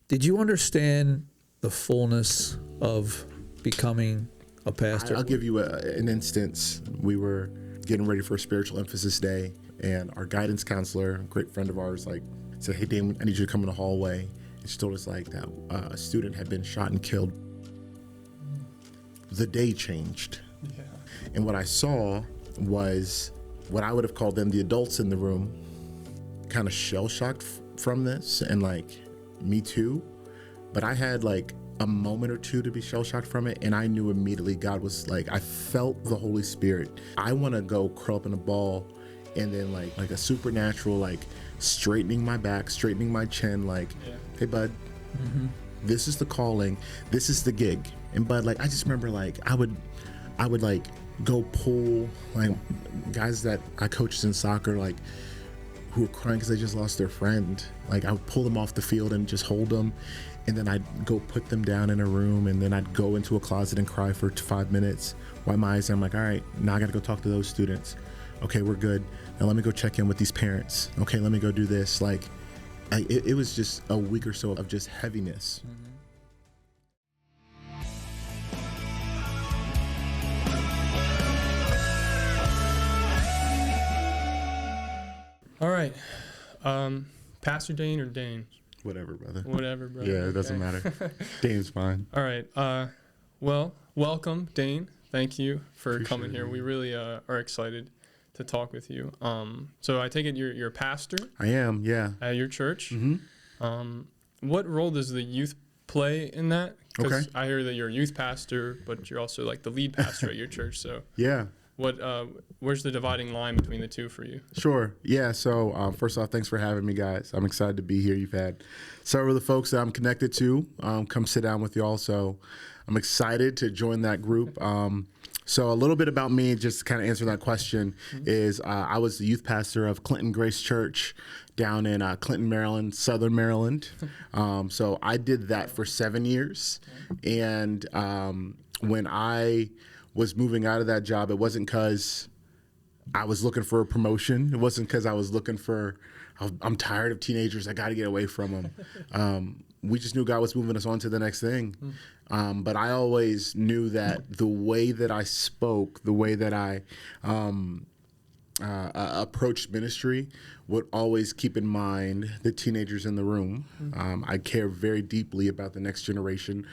Did you understand the fullness of becoming a pastor? I'll give you an instance. We were getting ready for a spiritual emphasis day, and our guidance counselor, a great friend of ours, said, "Hey, Dayne, I need you to come in the hallway." And she told us that a student had been shot and killed. The day changed. Yeah. And what I saw was what I would have called them, the adults in the room, kind of shell-shocked from this, and me too. But I had a moment or two to be shell-shocked from it, and I knew immediately God was I felt the Holy Spirit. I want to go curl up in a ball, and then like a supernatural, straightening my back, straightening my chin, hey bud, this is the calling, this is the gig. And bud, I just remember I would go pull guys that I coached in soccer, who were crying because they just lost their friend. I would pull them off the field and just hold them, and then I'd go put them down in a room, and then I'd go into a closet and cry for 5 minutes, wipe my eyes, and I'm like, all right, now I gotta go talk to those students. Okay, we're good. Now let me go check in with these parents. Okay, let me go do this. It was just a week or so of just heaviness. All right. Pastor Dayne or Dayne? Whatever, brother. Whatever, brother. Yeah, it doesn't matter. Dayne's fine. All right. Well, welcome, Dayne. Thank you for Appreciate coming here. it. We really are excited to talk with you. So I take it you're a pastor I am, yeah. at your church. Mm-hmm. What role does the youth play in that? Because Okay. I hear that you're a youth pastor, but you're also the lead pastor at your church. So Yeah. where's the dividing line between the two for you? Sure. Yeah. So first off, thanks for having me, guys. I'm excited to be here. You've had several of the folks that I'm connected to come sit down with y'all. So I'm excited to join that group. So a little bit about me, just to kind of answer that question, is I was the youth pastor of Clinton Grace Church down in Clinton, Maryland, Southern Maryland. So I did that for 7 years. And when I was moving out of that job, it wasn't because I was looking for a promotion. It wasn't because I was looking for, I'm tired of teenagers, I got to get away from them. We just knew God was moving us on to the next thing. But I always knew that the way that I spoke, the way that I approached ministry would always keep in mind the teenagers in the room. I care very deeply about the next generation.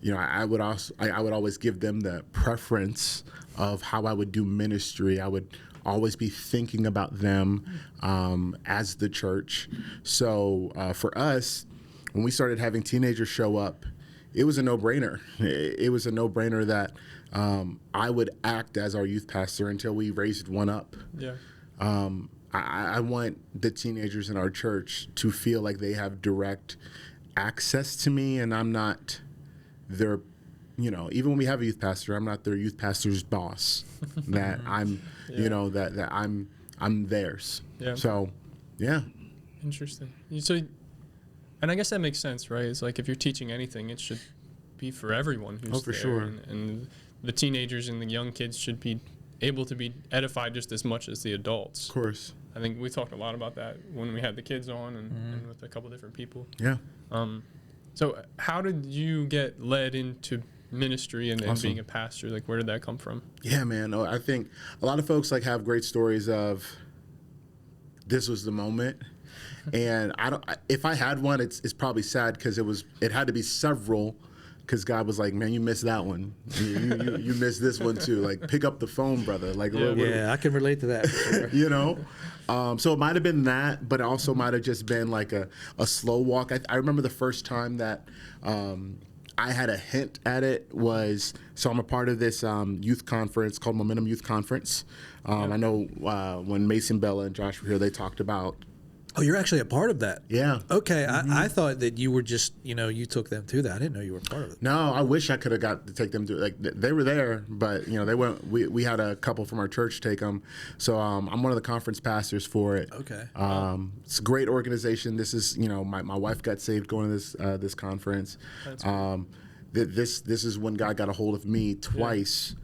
I would always give them the preference of how I would do ministry. I would always be thinking about them as the church. So for us, when we started having teenagers show up, it was a no-brainer. It was a no-brainer that I would act as our youth pastor until we raised one up. Yeah. I want the teenagers in our church to feel like they have direct access to me, and I'm not their, even when we have a youth pastor, I'm not their youth pastor's boss. That I'm, that I'm theirs. Yeah. So, yeah. Interesting. So, and I guess that makes sense, right? It's if you're teaching anything, it should be for everyone who's for there. sure. And the teenagers and the young kids should be able to be edified just as much as the adults. Of course. I think we talked a lot about that when we had the kids on and with a couple different people. Yeah. So how did you get led into ministry and Awesome. being a pastor? Where did that come from? Yeah, man. I think a lot of folks have great stories of this was the moment. And if I had one, it's probably sad because it had to be several, because God was like, man, you missed that one. You missed this one too. Pick up the phone, brother. Yeah, I can relate to that. For sure. So it might have been that, but it also might have just been a slow walk. I remember the first time that I had a hint at it so I'm a part of this youth conference called Momentum Youth Conference. I know when Mason, Bella, and Josh were here, they talked about. Oh, you're actually a part of that? Yeah. Okay, I thought that you were just, you took them to that. I didn't know you were part of it. No, I wish I could have got to take them to they were there, but they weren't. We had a couple from our church take them, so I'm one of the conference pastors for it. Okay. It's a great organization. This is my wife got saved going to this conference. That's cool. This is when God got a hold of me twice.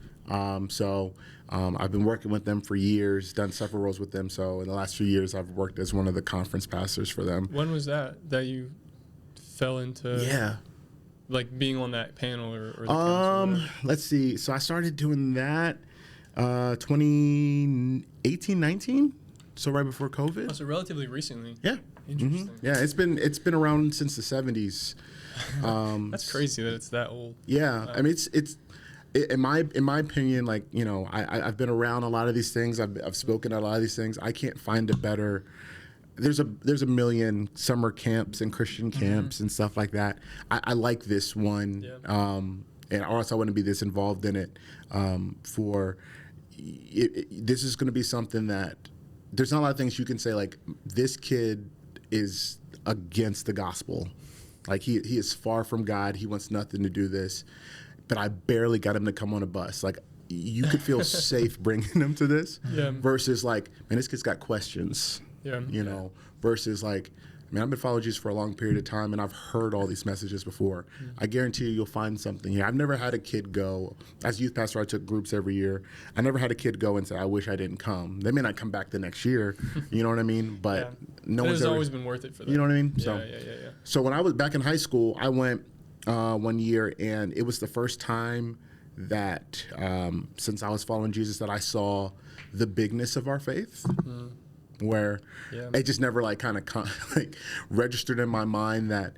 I've been working with them for years, done several roles with them. So in the last few years, I've worked as one of the conference pastors for them. When was that you fell into like being on that panel or the council or whatever? Let's see. So I started doing that 2018, 19. So right before COVID. Oh, so relatively recently. Yeah. Interesting. Yeah, it's been around since the 70s. That's crazy that it's that old. Yeah, I mean it's in my opinion, like, you know, I've been around a lot of these things. I've spoken at a lot of these things. I can't find a better. There's a million summer camps and Christian camps and stuff like that. I like this one, and or else I wouldn't be this involved in it. This is going to be something that there's not a lot of things you can say like this kid is against the gospel. Like he is far from God. He wants nothing to do this. But I barely got him to come on a bus. Like you could feel safe bringing him to this versus like, man, this kid's got questions, you know, versus like, man, I've been following Jesus for a long period of time and I've heard all these messages before. I guarantee you'll find something here. I've never had a kid go, as youth pastor, I took groups every year. I never had a kid go and say, I wish I didn't come. They may not come back the next year, you know what I mean? But no one's ever, always been worth it for them. you know what I mean? Yeah. So when I was back in high school, I went one year, and it was the first time that since I was following Jesus that I saw the bigness of our faith. Where it just never like kind of like registered in my mind that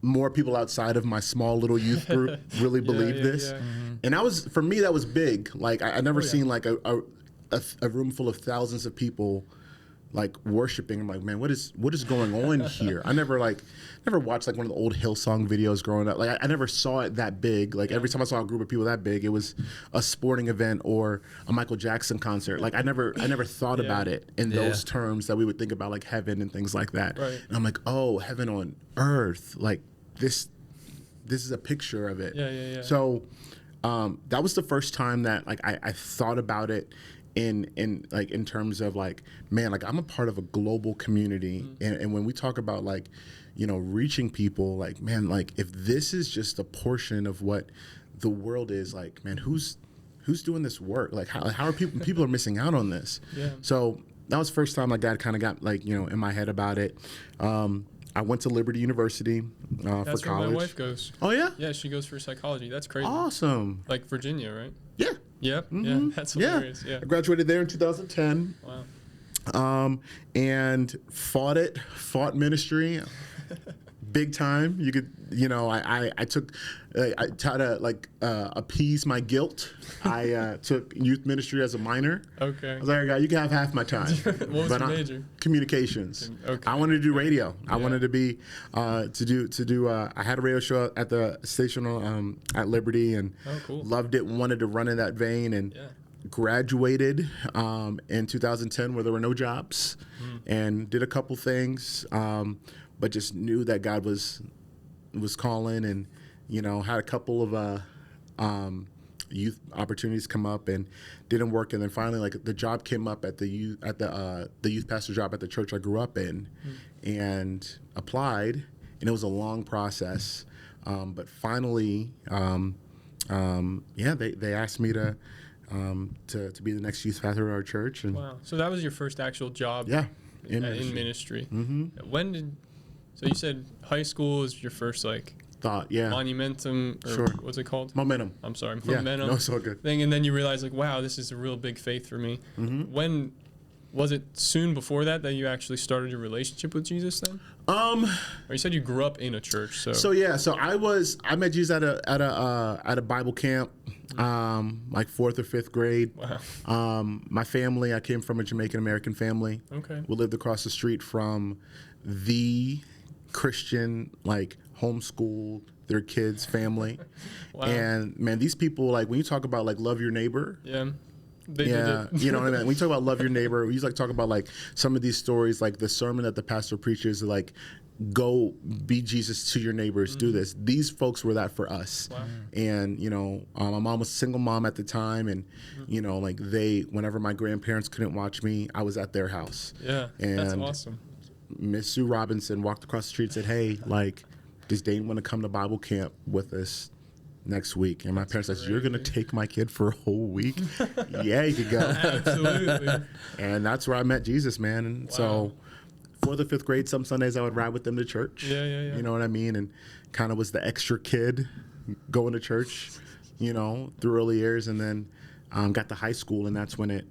more people outside of my small little youth group really believe this. And that was, for me, that was big. Like I never seen like a room full of thousands of people like worshiping. I'm like, man, what is going on here? I never watched like one of the old Hillsong videos growing up. Like I never saw it that big. Like every time I saw a group of people that big, it was a sporting event or a Michael Jackson concert. Like I never thought about it in those terms that we would think about like heaven and things like that. Right. And I'm like, oh, heaven on earth. Like this is a picture of it. Yeah. So that was the first time that like I thought about it in like in terms of like, man, like I'm a part of a global community, and when we talk about like, you know, reaching people, like, man, like if this is just a portion of what the world is, like, man, who's doing this work? Like how are people are missing out on this? So that was the first time my dad kind of got like, you know, in my head about it. I went to Liberty University for college. That's where my wife goes. Oh yeah? Yeah, she goes for psychology. That's crazy. Awesome. Like Virginia, right? Yeah. Yep. Yeah, that's hilarious. Yeah. I graduated there in 2010. Wow. And fought ministry big time. You could, you know, I tried to like appease my guilt. I took youth ministry as a minor. Okay. I was like, all right, you can have half my time. What was your major? Communications. Okay. I wanted to do radio. I wanted to be I had a radio show at the station at Liberty, and cool. loved it. Wanted to run in that vein, and graduated in 2010 where there were no jobs, and did a couple things, but just knew that God was calling, and you know, had a couple of youth opportunities come up and didn't work, and then finally like the job came up at the youth pastor job at the church I grew up in, and applied, and it was a long process, but finally they asked me to be the next youth pastor at our church. And wow, so that was your first actual job in ministry. When so you said high school is your first like monumentum, or what's it called? Momentum. I'm sorry, momentum. No, it's all good. Thing, and then you realize like, wow, this is a real big faith for me. When was it? Soon before that you actually started your relationship with Jesus then? Or you said you grew up in a church, so I met Jesus at a Bible camp, like 4th or 5th grade. Wow. My family, I came from a Jamaican American family. Okay. We lived across the street from the Christian, like, homeschooled their kids family. Wow. And man, these people, like, when you talk about like love your neighbor, They did it. you know what I mean? When you talk about love your neighbor, we used to like talk about like some of these stories, like the sermon that the pastor preaches, like, go be Jesus to your neighbors, do this. These folks were that for us. Wow. And, you know, my mom was a single mom at the time, and, you know, like whenever my grandparents couldn't watch me, I was at their house. Yeah, and that's awesome. Miss Sue Robinson walked across the street and said, hey, like, does Dayne want to come to Bible camp with us next week? And my parents said, you're going to take my kid for a whole week? Yeah, you could go. Absolutely. And that's where I met Jesus, man. And so 4th or 5th grade, some Sundays I would ride with them to church. Yeah. You know what I mean? And kind of was the extra kid going to church, through early years. And then got to high school, and that's when it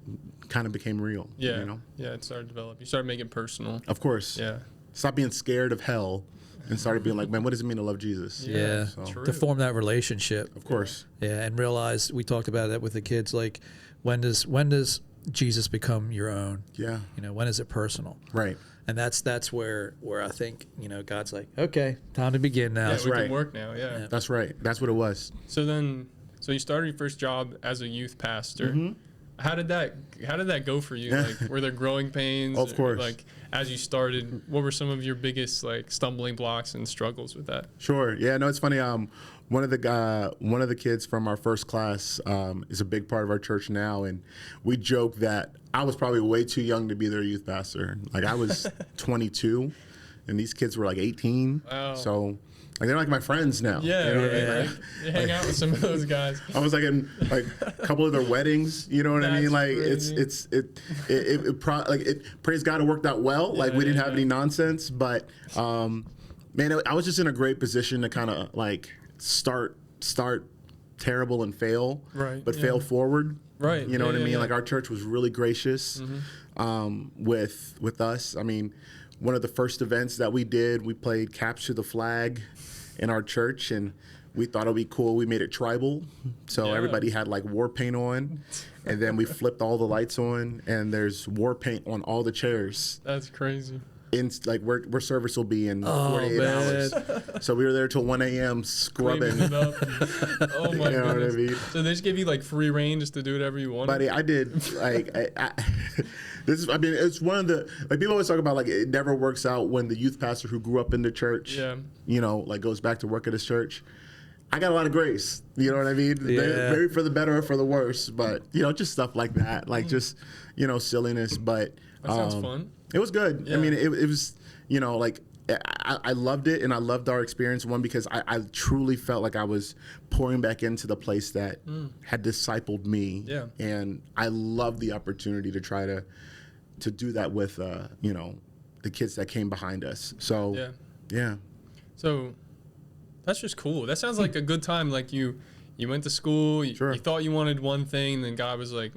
kind of became real. Yeah. Yeah, it started to develop. You started making it personal. Of course. Yeah. Stop being scared of hell and started being like, man, what does it mean to love Jesus? Yeah. So, True. To form that relationship. of course. Yeah, and realize, we talked about that with the kids, like when does Jesus become your own? Yeah. When is it personal? Right. And that's where I think, God's like, okay, time to begin now. Yeah, we right. can work now. Yeah. That's right. That's what it was. So you started your first job as a youth pastor. Mm-hmm. How did that go for you? Like, were there growing pains? Of course. Like, as you started, what were some of your biggest stumbling blocks and struggles with that? Sure. Yeah. No, it's funny. One of the kids from our first class is a big part of our church now, and we joke that I was probably way too young to be their youth pastor. Like, I was 22, and these kids were like 18. Wow. So, like, they're like my friends now. Yeah, You know what I mean? right. Like, You hang out with some of those guys. I was like in like a couple of their weddings. You know what I mean? That's Like, crazy. it praise God, it worked out well. Like, we didn't have any nonsense, but man, I was just in a great position to kind of like start terrible and fail, Right, but yeah. fail forward. Right. You know what I Yeah, mean? yeah. Like, our church was really gracious with us. I mean, one of the first events that we did, we played Capture the Flag in our church, and we thought it'd be cool. We made it tribal, so Yeah. everybody had like war paint on, and then we flipped all the lights on, and there's war paint on all the chairs. That's crazy. In like where service will be in Oh, 48 man. hours. So we were there till 1 a.m. scrubbing. Cleaning it up. Oh my You know what I goodness. mean? So they just give you like free reign just to do whatever you want. Buddy, I did like it's one of the, like, people always talk about like it never works out when the youth pastor who grew up in the church, Yeah. like goes back to work at his church. I got a lot of grace, you know what I mean? Yeah. Maybe for the better or for the worse, but just stuff like that, like just silliness. But That sounds fun. It was good. Yeah. I mean, it was like I loved it, and I loved our experience. One, because I truly felt like I was pouring back into the place that had discipled me. Yeah. And I love the opportunity to try to do that with the kids that came behind us. So yeah. So that's just cool. That sounds like a good time. Like you went to school, you thought you wanted one thing, then God was like,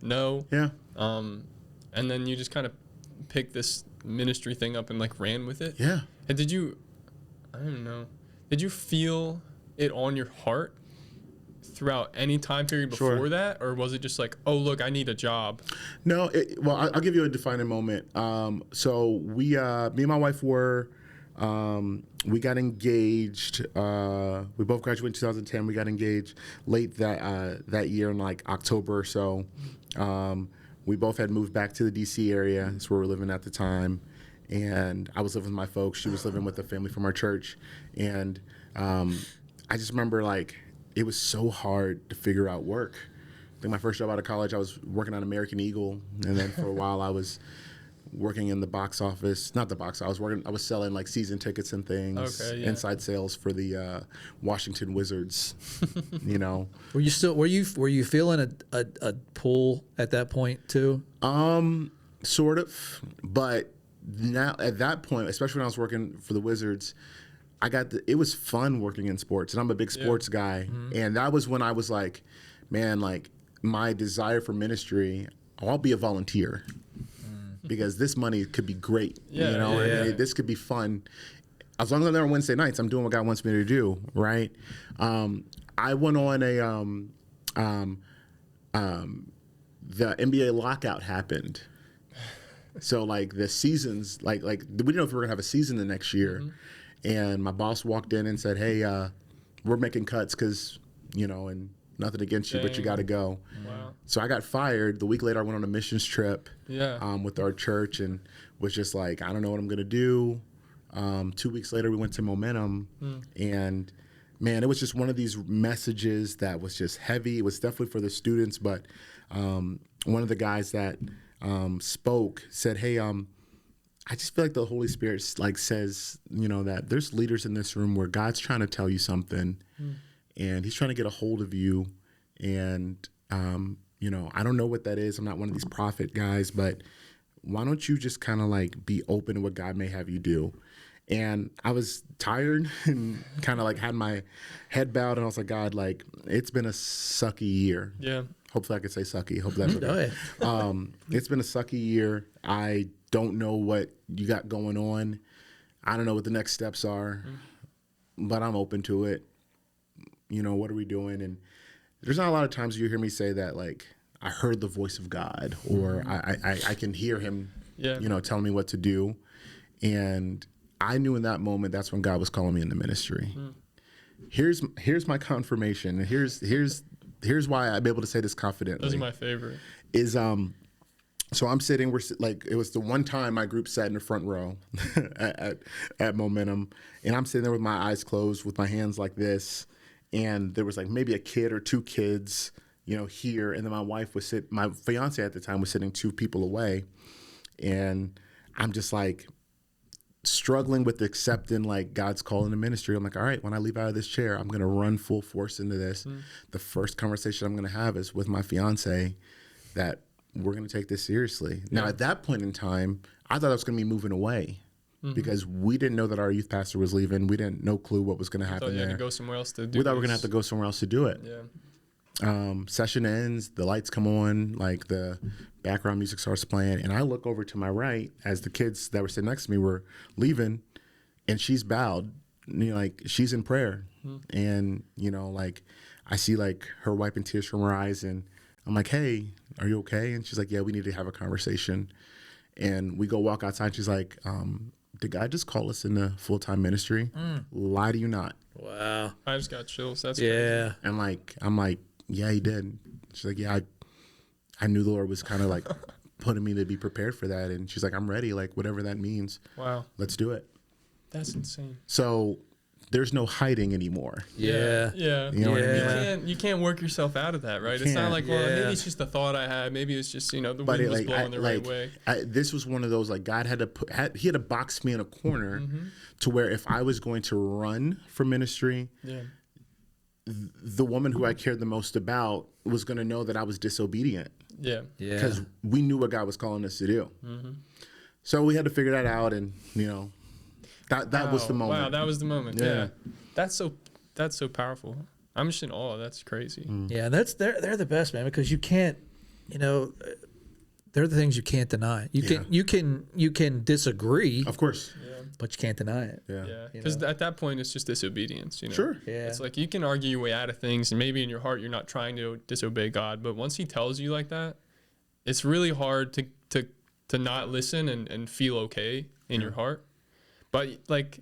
no. Yeah. And then you just kind of picked this ministry thing up and like ran with it. Yeah. And did you feel it on your heart throughout any time period before that? Or was it just like, oh, look, I need a job? No, I'll give you a defining moment. So me and my wife we got engaged. We both graduated in 2010. We got engaged late that year in like October or so. We both had moved back to the DC area. That's where we were living at the time. And I was living with my folks. She was living with a family from our church. And I just remember, like, it was so hard to figure out work. I think my first job out of college, I was working on American Eagle. And then for a while, I was working in the box office. Not the box office. I was selling like season tickets and things. Okay, yeah. Inside sales for the Washington Wizards. Were you feeling a pull at that point too? Sort of, but now at that point, especially when I was working for the Wizards, it was fun working in sports, and I'm a big sports guy. And that was when I was like, man, like, my desire for ministry, I'll be a volunteer because this money could be great. This could be fun. As long as I'm there on Wednesday nights, I'm doing what God wants me to do, right? I went on the NBA lockout happened. So like the seasons, like we didn't know if we were gonna have a season the next year. And my boss walked in and said, hey, we're making cuts because, and nothing against you, but you got to go. Wow. So I got fired. The week later, I went on a missions trip with our church and was just like, I don't know what I'm going to do. 2 weeks later, we went to Momentum. And, man, it was just one of these messages that was just heavy. It was definitely for the students. But one of the guys that spoke said, hey, I just feel like the Holy Spirit like says, that there's leaders in this room where God's trying to tell you something and he's trying to get a hold of you. And, I don't know what that is. I'm not one of these prophet guys, but why don't you just kind of like be open to what God may have you do? And I was tired and kind of like had my head bowed, and I was like, God, like, it's been a sucky year. Yeah. Hopefully I could say sucky. Hope that's okay. It's been a sucky year. I don't know what you got going on. I don't know what the next steps are, but I'm open to it. You know, what are we doing? And there's not a lot of times you hear me say that, like, I heard the voice of God, or I can hear him, you know, telling me what to do. And I knew in that moment, that's when God was calling me into ministry. Here's my confirmation. And here's why I'm able to say this confidently. Those are my favorite. Is so I'm sitting. It was the one time my group sat in the front row at Momentum, and I'm sitting there with my eyes closed, with my hands like this, and there was like maybe a kid or two kids, you know, here, and then my fiance at the time was sitting 2 people away, and I'm just like struggling with accepting like God's call into ministry. I'm like, all right, when I leave out of this chair, I'm going to run full force into this. The first conversation I'm going to have is with my fiance that we're going to take this seriously. Now, at that point in time, I thought I was going to be moving away because we didn't know that our youth pastor was leaving. We didn't no clue what was going to happen there. You had to go somewhere else to do We thought we were going to this. have to go somewhere else to do it. Yeah. Session ends, the lights come on, like the background music starts playing, and I look over to my right as the kids that were sitting next to me were leaving, and she's bowed, you know, like she's in prayer, and you know, like I see like her wiping tears from her eyes, and I'm like, hey, are you okay? And she's like, yeah, we need to have a conversation, and we go walk outside. She's like, did God just call us into full-time ministry? Lie to you not. Wow. I just got chills. That's Yeah. And like, I'm like, yeah, he did. She's like, yeah, I knew the Lord was kind of like putting me to be prepared for that. And she's like, I'm ready. Like, whatever that means. Wow. Let's do it. That's insane. So there's no hiding anymore. Yeah. Yeah. You know what I mean? You can't work yourself out of that, right? It's not can't. like, well, maybe it's just a thought I had. Maybe it's just, you know, the wind was blowing the right way. This was one of those, like, God had to he had to box me in a corner to where if I was going to run for ministry, the woman who I cared the most about was going to know that I was disobedient. Yeah. Because we knew what God was calling us to do. So we had to figure that out, and you know, that was the moment. Wow, that was the moment. Yeah. That's so powerful. I'm just in awe. That's crazy. Yeah, they're the best, man, because you can't, you know, they're the things you can't deny. You can disagree, Of course. but you can't deny it. Yeah. Yeah, because at that point it's just disobedience. You know? Sure. Yeah. It's like you can argue your way out of things, and maybe in your heart you're not trying to disobey God, but once He tells you like that, it's really hard to not listen and feel okay in your heart. But like,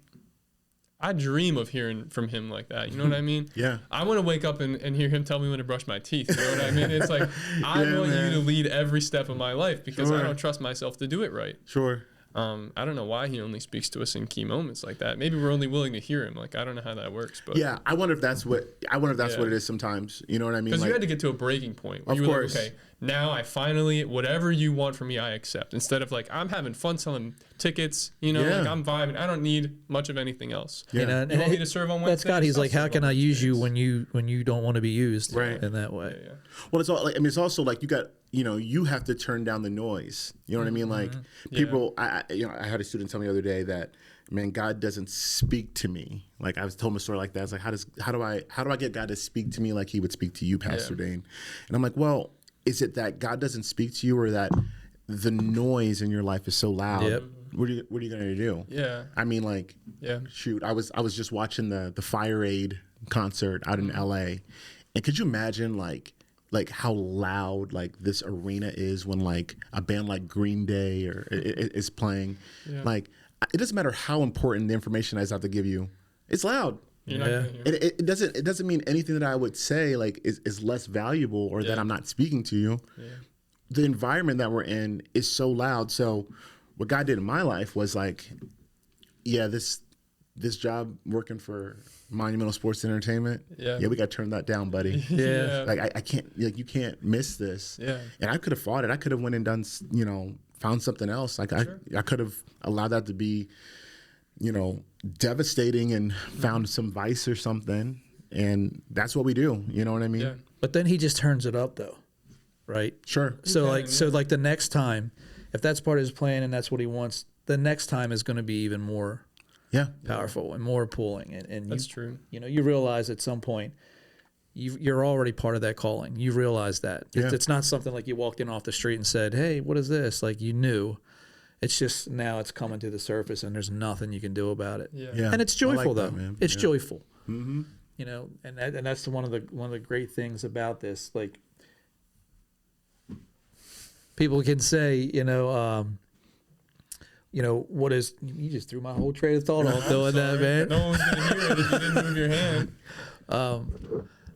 I dream of hearing from Him like that. You know what I mean? Yeah. I want to wake up and hear Him tell me when to brush my teeth. You know what I mean? It's like, I want you to lead every step of my life because I don't trust myself to do it right. Sure. I don't know why He only speaks to us in key moments like that. Maybe we're only willing to hear Him. Like, I don't know how that works, but Yeah, I wonder if that's what it is sometimes. You know what I mean? because Like, you had to get to a breaking point. Where Of you were course. like, okay, now I finally, whatever you want from me, I accept. Instead of like, I'm having fun selling tickets, you know, Yeah. like I'm vibing. I don't need much of anything else. Yeah. You know, You want me to serve on Wednesday? That's God. He's like, how can I use you when when you don't want to be used Right. in that way? Yeah. Well, it's all like, I mean, it's also like you have to turn down the noise. You know what I mean? Like people, I had a student tell me the other day that, man, God doesn't speak to me. Like I was told him a story like that. I was like, how do I get God to speak to me like He would speak to you, Pastor Dayne? And I'm like, well, is it that God doesn't speak to you, or that the noise in your life is so loud? Yep. What are you going to do? Yeah. I mean, like, shoot, I was just watching the Fire Aid concert out in LA, and could you imagine like how loud like this arena is when like a band like Green Day or is playing? Like, it doesn't matter how important the information I have to give you, it's loud. You're not gonna hear. It doesn't mean anything that I would say like is less valuable or that I'm not speaking to you. The environment that we're in is so loud. So what God did in my life was like, this job working for Monumental Sports Entertainment, we got to turn that down, buddy. Yeah. Like I can't, like you can't miss this. Yeah. And I could have fought it. I could have went and done, found something else. Like I could have allowed that to be, devastating and found some vice or something. And that's what we do. You know what I mean? Yeah. But then He just turns it up, though, right? Sure. So like the next time, if that's part of his plan and that's what he wants, the next time is going to be even more powerful and more pulling. And That's true. You know, you realize at some point you're already part of that calling. You realize that. Yeah. It's not something like you walked in off the street and said, hey, what is this? Like, you knew. It's just now it's coming to the surface and there's nothing you can do about it. Yeah. And it's joyful, I like that, though. man. It's joyful. Mm-hmm. You know, and that's one of the great things about this. Like, people can say, what is, you just threw my whole train of thought off doing that, man. No one's going to hear it if you didn't move your hand.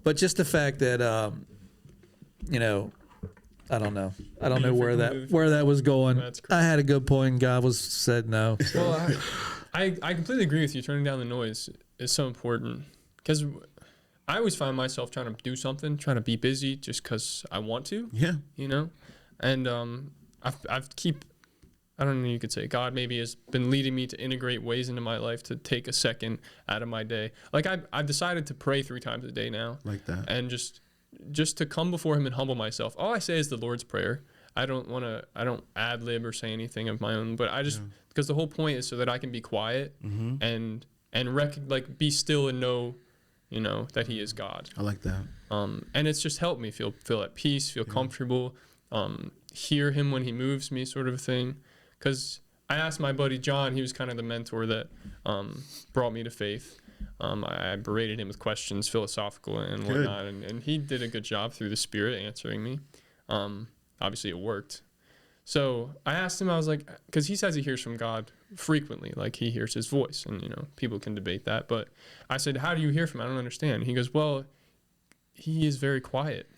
But just the fact that, I don't know. I don't know where that was going. That's crazy. I had a good point and God said no. Well, I completely agree with you. Turning down the noise is so important, because I always find myself trying to do something, trying to be busy just because I want to. Yeah. And I don't know, you could say God maybe has been leading me to integrate ways into my life to take a second out of my day. Like, I've decided to pray 3 times a day now. Like that. And just to come before him and humble myself. All I say is the Lord's Prayer. I don't ad lib or say anything of my own, but because the whole point is so that I can be quiet and be still and know, that he is God. I like that. And it's just helped me feel at peace, feel comfortable, hear him when he moves me, sort of a thing. Because I asked my buddy John, he was kind of the mentor that brought me to faith. I berated him with questions, philosophical and whatnot, and he did a good job through the Spirit answering me. Obviously, it worked. So I asked him, I was like, because he says he hears from God frequently, like he hears his voice, and people can debate that. But I said, how do you hear from him? I don't understand. He goes, well, he is very quiet.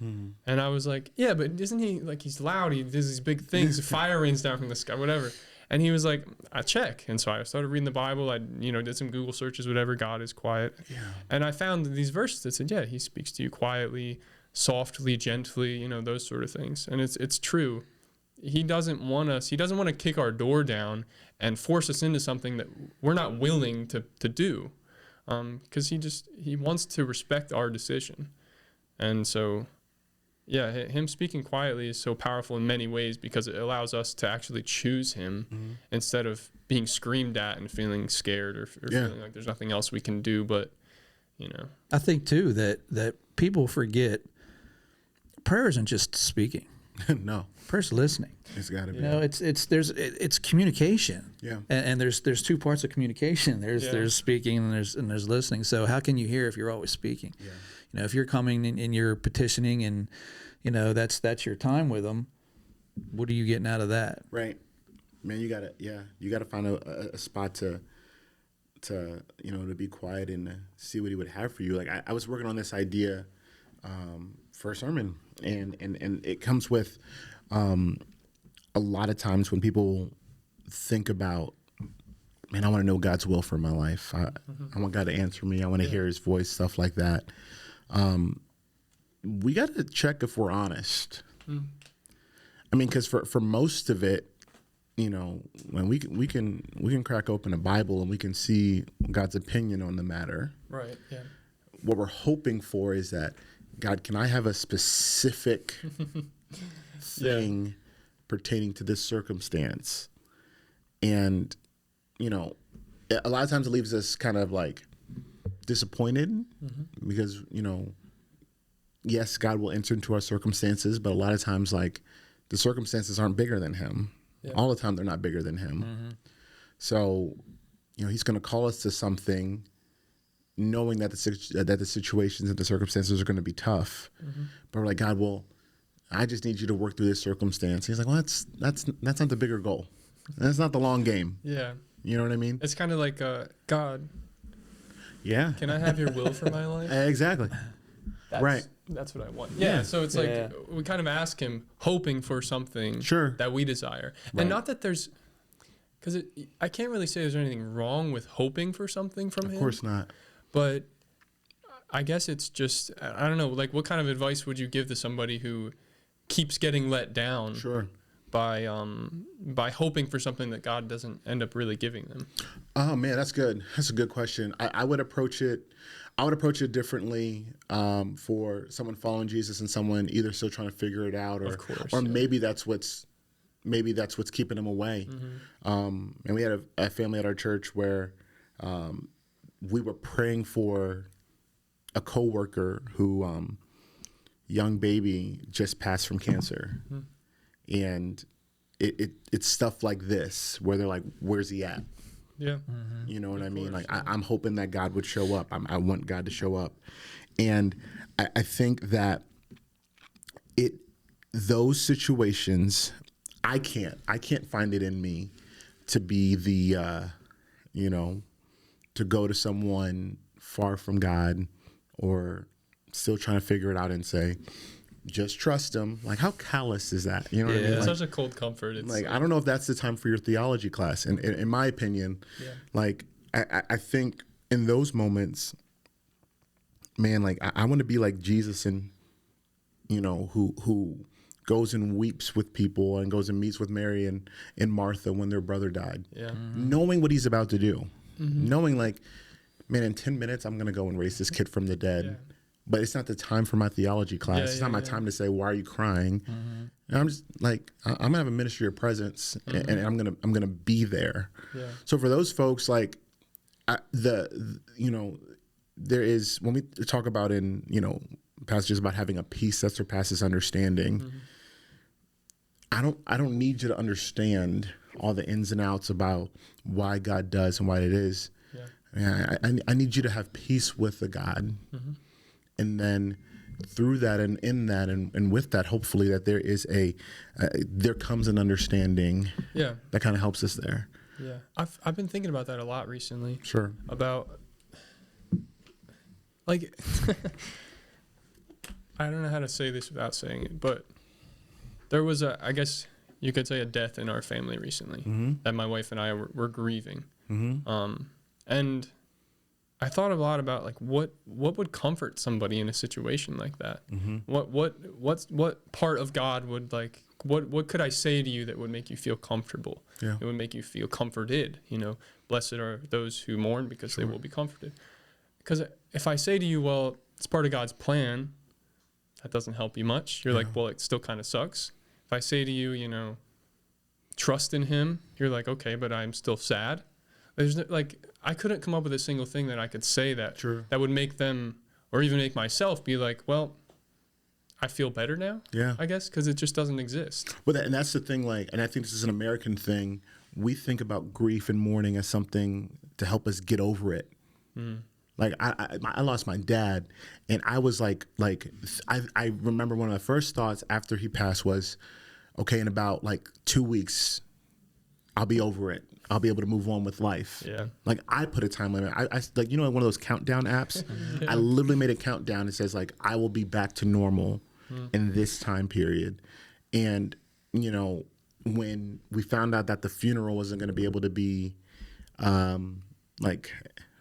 And I was like, yeah, but isn't he, like, he's loud, he does these big things, fire rains down from the sky, whatever. And he was like, I check. And so I started reading the Bible. I, did some Google searches, whatever. God is quiet. Yeah. And I found these verses that said, yeah, he speaks to you quietly, softly, gently, those sort of things. And it's true. He doesn't want to kick our door down and force us into something that we're not willing to do. Because he wants to respect our decision. And so, yeah, him speaking quietly is so powerful in many ways, because it allows us to actually choose him instead of being screamed at and feeling scared or feeling like there's nothing else we can do. But, I think too that people forget prayer isn't just speaking. No, prayer's listening. It's got to be. It's communication. Yeah, and there's 2 parts of communication. There's speaking and there's listening. So how can you hear if you're always speaking? Yeah. If you're coming and you're petitioning and, that's your time with them, what are you getting out of that? Right. Man, you gotta find a spot to be quiet and see what he would have for you. Like, I was working on this idea for a sermon, and it comes with a lot of times when people think about, man, I want to know God's will for my life. I want God to answer me. I want to hear his voice, stuff like that. We got to check if we're honest. I mean, because for most of it, when we can crack open a Bible and we can see God's opinion on the matter. Right. Yeah. What we're hoping for is that, God, can I have a specific thing pertaining to this circumstance? And a lot of times it leaves us kind of like disappointed because, yes, God will enter into our circumstances, but a lot of times, like, the circumstances aren't bigger than him. Yeah. All the time, they're not bigger than him. So, he's going to call us to something knowing that the situations and the circumstances are going to be tough. But we're like, God, well, I just need you to work through this circumstance. He's like, well, that's not the bigger goal. That's not the long game. Yeah. You know what I mean? It's kind of like, God, yeah, can I have your will for my life? Exactly. Right. That's what I want. Yeah. So it's like we kind of ask him, hoping for something that we desire. Right. And not that there's, because I can't really say there's anything wrong with hoping for something from him. Of course not. But I guess it's just, I don't know, like, what kind of advice would you give to somebody who keeps getting let down by hoping for something that God doesn't end up really giving them? Oh man, that's good. That's a good question. I would approach it differently for someone following Jesus and someone either still trying to figure it out, or maybe that's what's maybe that's what's keeping them away. And we had a family at our church where we were praying for a coworker who young baby just passed from cancer. And it's stuff like this where they're like, where's he at? Yeah. You know what I mean? Like, I'm hoping that God would show up. I want God to show up. And I think that those situations, I can't find it in me to be the, to go to someone far from God or still trying to figure it out and say, just trust him. Like, how callous is that? You know what I mean? It's Like, such a cold comfort. It's I don't know if that's the time for your theology class. And in my opinion, like, I think in those moments, man, like, I want to be like Jesus and, who goes and weeps with people and goes and meets with Mary and Martha when their brother died. Yeah. Knowing what he's about to do. Knowing, like, man, in 10 minutes, I'm going to go and raise this kid from the dead. Yeah. But it's not the time for my theology class. It's not my time to say, why are you crying? And I'm just like, I'm going to have a ministry of presence and I'm going to be there. Yeah. So for those folks, like, there is, when we talk about in, passages about having a peace that surpasses understanding, I don't need you to understand all the ins and outs about why God does and why it is. Yeah. I need you to have peace with the God. And then through that and in that and with that, hopefully that there is there comes an understanding that kind of helps us there. Yeah. I've been thinking about that a lot recently. Sure. About, like, I don't know how to say this without saying it, but there was I guess you could say a death in our family recently that my wife and I were grieving. And I thought a lot about, like, what would comfort somebody in a situation like that? What part of God would, like, what could I say to you that would make you feel comfortable? Yeah. It would make you feel comforted. Blessed are those who mourn because they will be comforted. Because if I say to you, well, it's part of God's plan, that doesn't help you much. You're like, well, it still kind of sucks. If I say to you, trust in him, you're like, okay, but I'm still sad. There's I couldn't come up with a single thing that I could say that would make them, or even make myself, be like, well, I feel better now. Yeah, I guess, because it just doesn't exist. Well, and that's the thing. Like, and I think this is an American thing. We think about grief and mourning as something to help us get over it. Like, I lost my dad, and I was like I remember one of the first thoughts after he passed was, okay, in about like 2 weeks, I'll be over it. I'll be able to move on with life. Yeah. Like, I put a time limit. I like, one of those countdown apps. I literally made a countdown that says, like, I will be back to normal in this time period. And, when we found out that the funeral wasn't going to be able to be, like,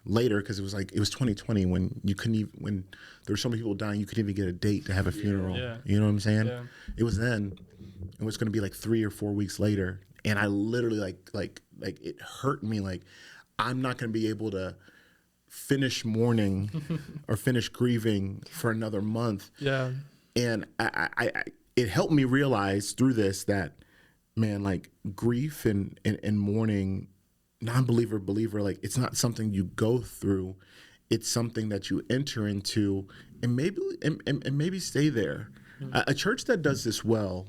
later, because it was 2020 when you couldn't even, when there were so many people dying, you couldn't even get a date to have a funeral. Yeah. You know what I'm saying? Yeah. It was then. It was going to be like 3 or 4 weeks later. And I literally like it hurt me. Like, I'm not going to be able to finish mourning or finish grieving for another month. Yeah. And I it helped me realize through this that, man, like, grief and mourning, non-believer, believer, like, it's not something you go through. It's something that you enter into and maybe stay there. A church that does this well,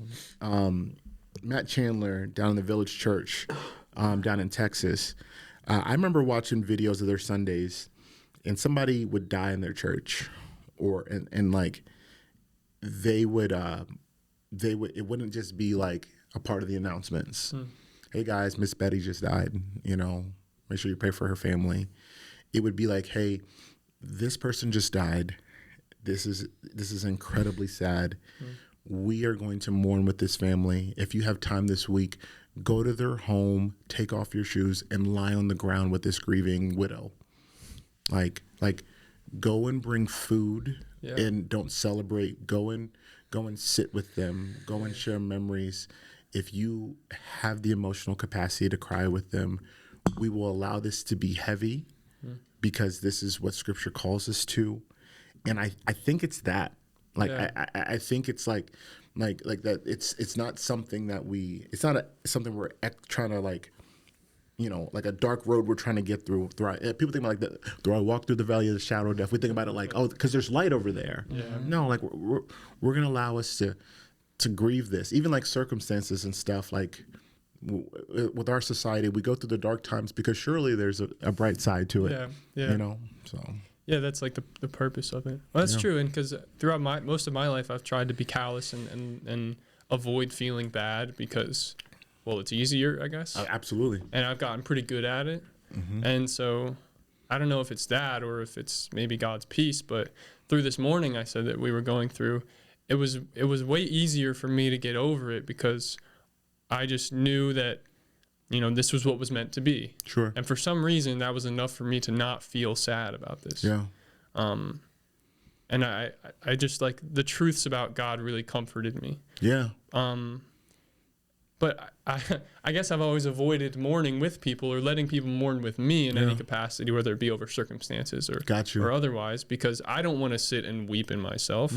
Matt Chandler down in the Village Church, down in Texas. I remember watching videos of their Sundays, and somebody would die in their church, and like they would it wouldn't just be like a part of the announcements. Hey guys, Miss Betty just died. Make sure you pray for her family. It would be like, hey, this person just died. This is incredibly sad. We are going to mourn with this family. If you have time this week, go to their home, take off your shoes, and lie on the ground with this grieving widow. Like go and bring food and don't celebrate. Go and sit with them. Go and share memories. If you have the emotional capacity to cry with them, we will allow this to be heavy because this is what Scripture calls us to. And I think it's that. Like I think it's like that. It's not something that something we're trying to like, like a dark road we're trying to get through. People think about like, do I walk through the valley of the shadow of death? We think about it like, oh, because there's light over there. Yeah. No, like we're gonna allow us to grieve this, even like circumstances and stuff. Like with our society, we go through the dark times because surely there's a bright side to it. Yeah. So. Yeah, that's like the purpose of it. Well, that's true, and because throughout most of my life, I've tried to be callous and avoid feeling bad because, well, it's easier, I guess. Absolutely. And I've gotten pretty good at it, and so I don't know if it's that or if it's maybe God's peace. But through this morning, I said that we were going through, it was way easier for me to get over it because I just knew that, this was what was meant to be. Sure. And for some reason, that was enough for me to not feel sad about this. Yeah. And I just like the truths about God really comforted me. Yeah. But I guess I've always avoided mourning with people or letting people mourn with me in any capacity, whether it be over circumstances or otherwise, because I don't want to sit and weep in myself.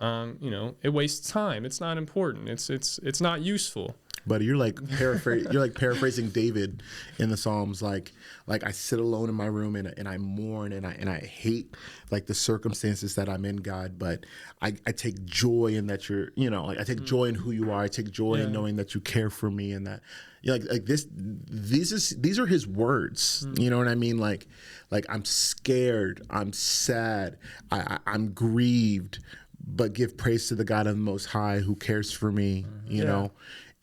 It wastes time. It's not important. It's not useful. But you're like paraphrasing David in the Psalms, like I sit alone in my room and I mourn and I hate like the circumstances that I'm in, God, but I take joy in that you're, I take joy in who you are. I take joy in knowing that you care for me and that these are his words. You know what I mean? Like I'm scared, I'm sad, I'm grieved, but give praise to the God of the Most High who cares for me, you know?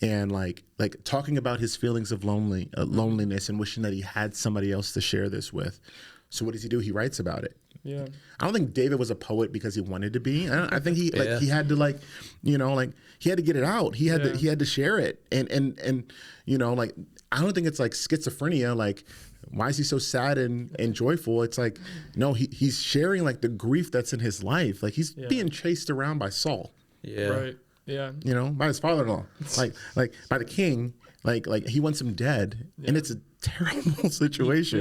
And like talking about his feelings of loneliness and wishing that he had somebody else to share this with. So what does he do? He writes about it. Yeah. I don't think David was a poet because he wanted to be. I think he he had to he had to get it out. He had to share it. And I don't think it's like schizophrenia. Like, why is he so sad and joyful? It's like, no, he's sharing like the grief that's in his life. Like he's being chased around by Saul. Yeah. Right. Yeah. By his father-in-law, like by the king, like he wants him dead, and it's a terrible situation.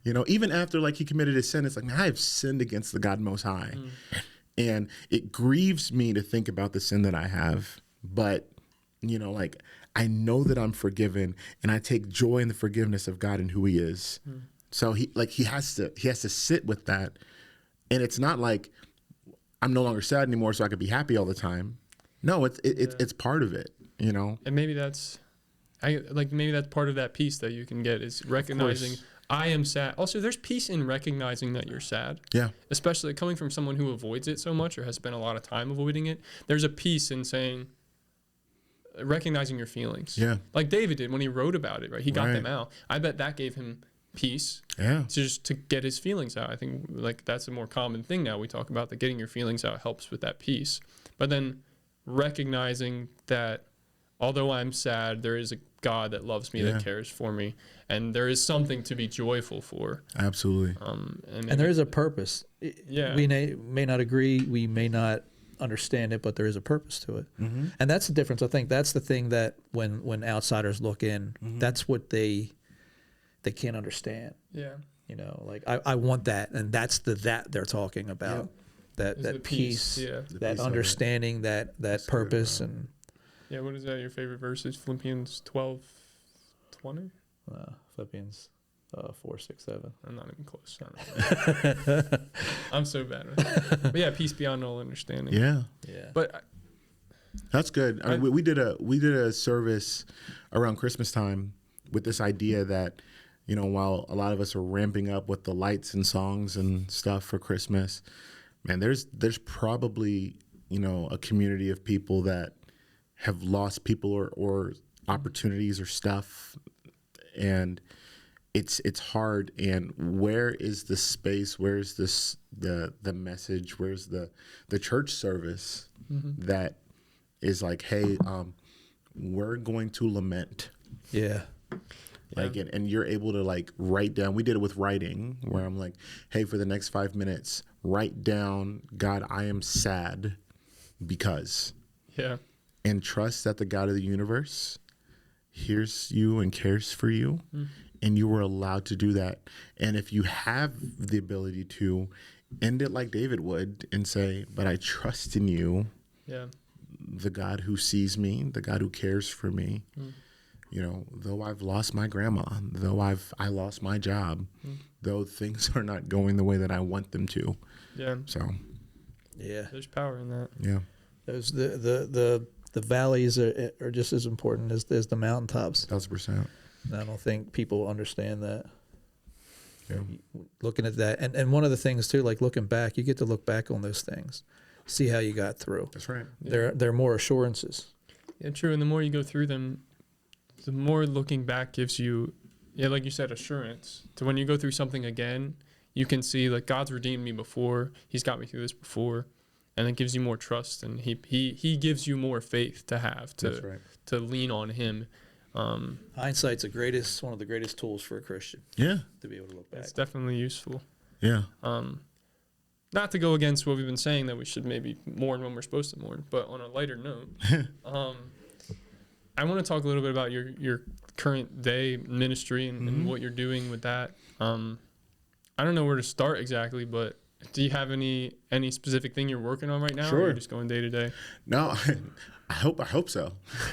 Yeah. Even after like he committed his sin, it's like, man, I have sinned against the God Most High, and it grieves me to think about the sin that I have. But I know that I'm forgiven, and I take joy in the forgiveness of God and who He is. So he has to sit with that, and it's not like I'm no longer sad anymore, so I can be happy all the time. No, it's part of it, And maybe that's part of that peace that you can get is recognizing I am sad. Also, there's peace in recognizing that you're sad. Yeah. Especially coming from someone who avoids it so much or has spent a lot of time avoiding it. There's a peace in recognizing your feelings. Yeah. Like David did when he wrote about it, right? He got them out. I bet that gave him peace. Yeah. To get his feelings out. I think like that's a more common thing now. We talk about that getting your feelings out helps with that peace. But then recognizing that although I'm sad, there is a God that loves me, that cares for me, and there is something to be joyful for. Absolutely. And there is a purpose. Yeah. We may not agree, we may not understand it, but there is a purpose to it. And that's the difference. I think that's the thing that when outsiders look in, that's what they can't understand. Yeah. I want that, and that's that they're talking about. That peace, that understanding, that purpose, and what is that? Your favorite verses? Philippians 12:20. Philippians 4:6-7. I'm not even close. I'm so bad with that. But peace beyond all understanding. Yeah. But that's good. We did a service around Christmas time with this idea that while a lot of us are ramping up with the lights and songs and stuff for Christmas. Man, there's probably, a community of people that have lost people or opportunities or stuff, and it's hard. And where is the space? Where's the message? Where's the church service that is like, hey, we're going to lament. Yeah. And you're able to write down. We did it with writing, where I'm like, hey, for the next 5 minutes, write down, God, I am sad because. Yeah. And trust that the God of the universe hears you and cares for you. and you were allowed to do that. And if you have the ability to end it like David would and say, but I trust in you, the God who sees me, the God who cares for me, you know, though I've lost my grandma, though I lost my job, though things are not going the way that I want them to. Yeah. So, yeah, there's power in that. Yeah. Those the valleys are just as important as the mountaintops. 1,000%. I don't think people understand that. Yeah. Looking at that, and one of the things too, like looking back, you get to look back on those things, see how you got through. That's right. They're more assurances. Yeah, true. And the more you go through them, the more looking back gives you, like you said, assurance. To when you go through something again, you can see like God's redeemed me before. He's got me through this before, and it gives you more trust, and he gives you more faith to have to lean on Him. Hindsight's one of the greatest tools for a Christian. Yeah, to be able to look back. It's definitely useful. Yeah. Not to go against what we've been saying that we should maybe mourn when we're supposed to mourn, but on a lighter note, I want to talk a little bit about your current day ministry and what you're doing with that. I don't know where to start exactly, but do you have any specific thing you're working on right now? Sure. Or you're just going day to day? No, I hope so.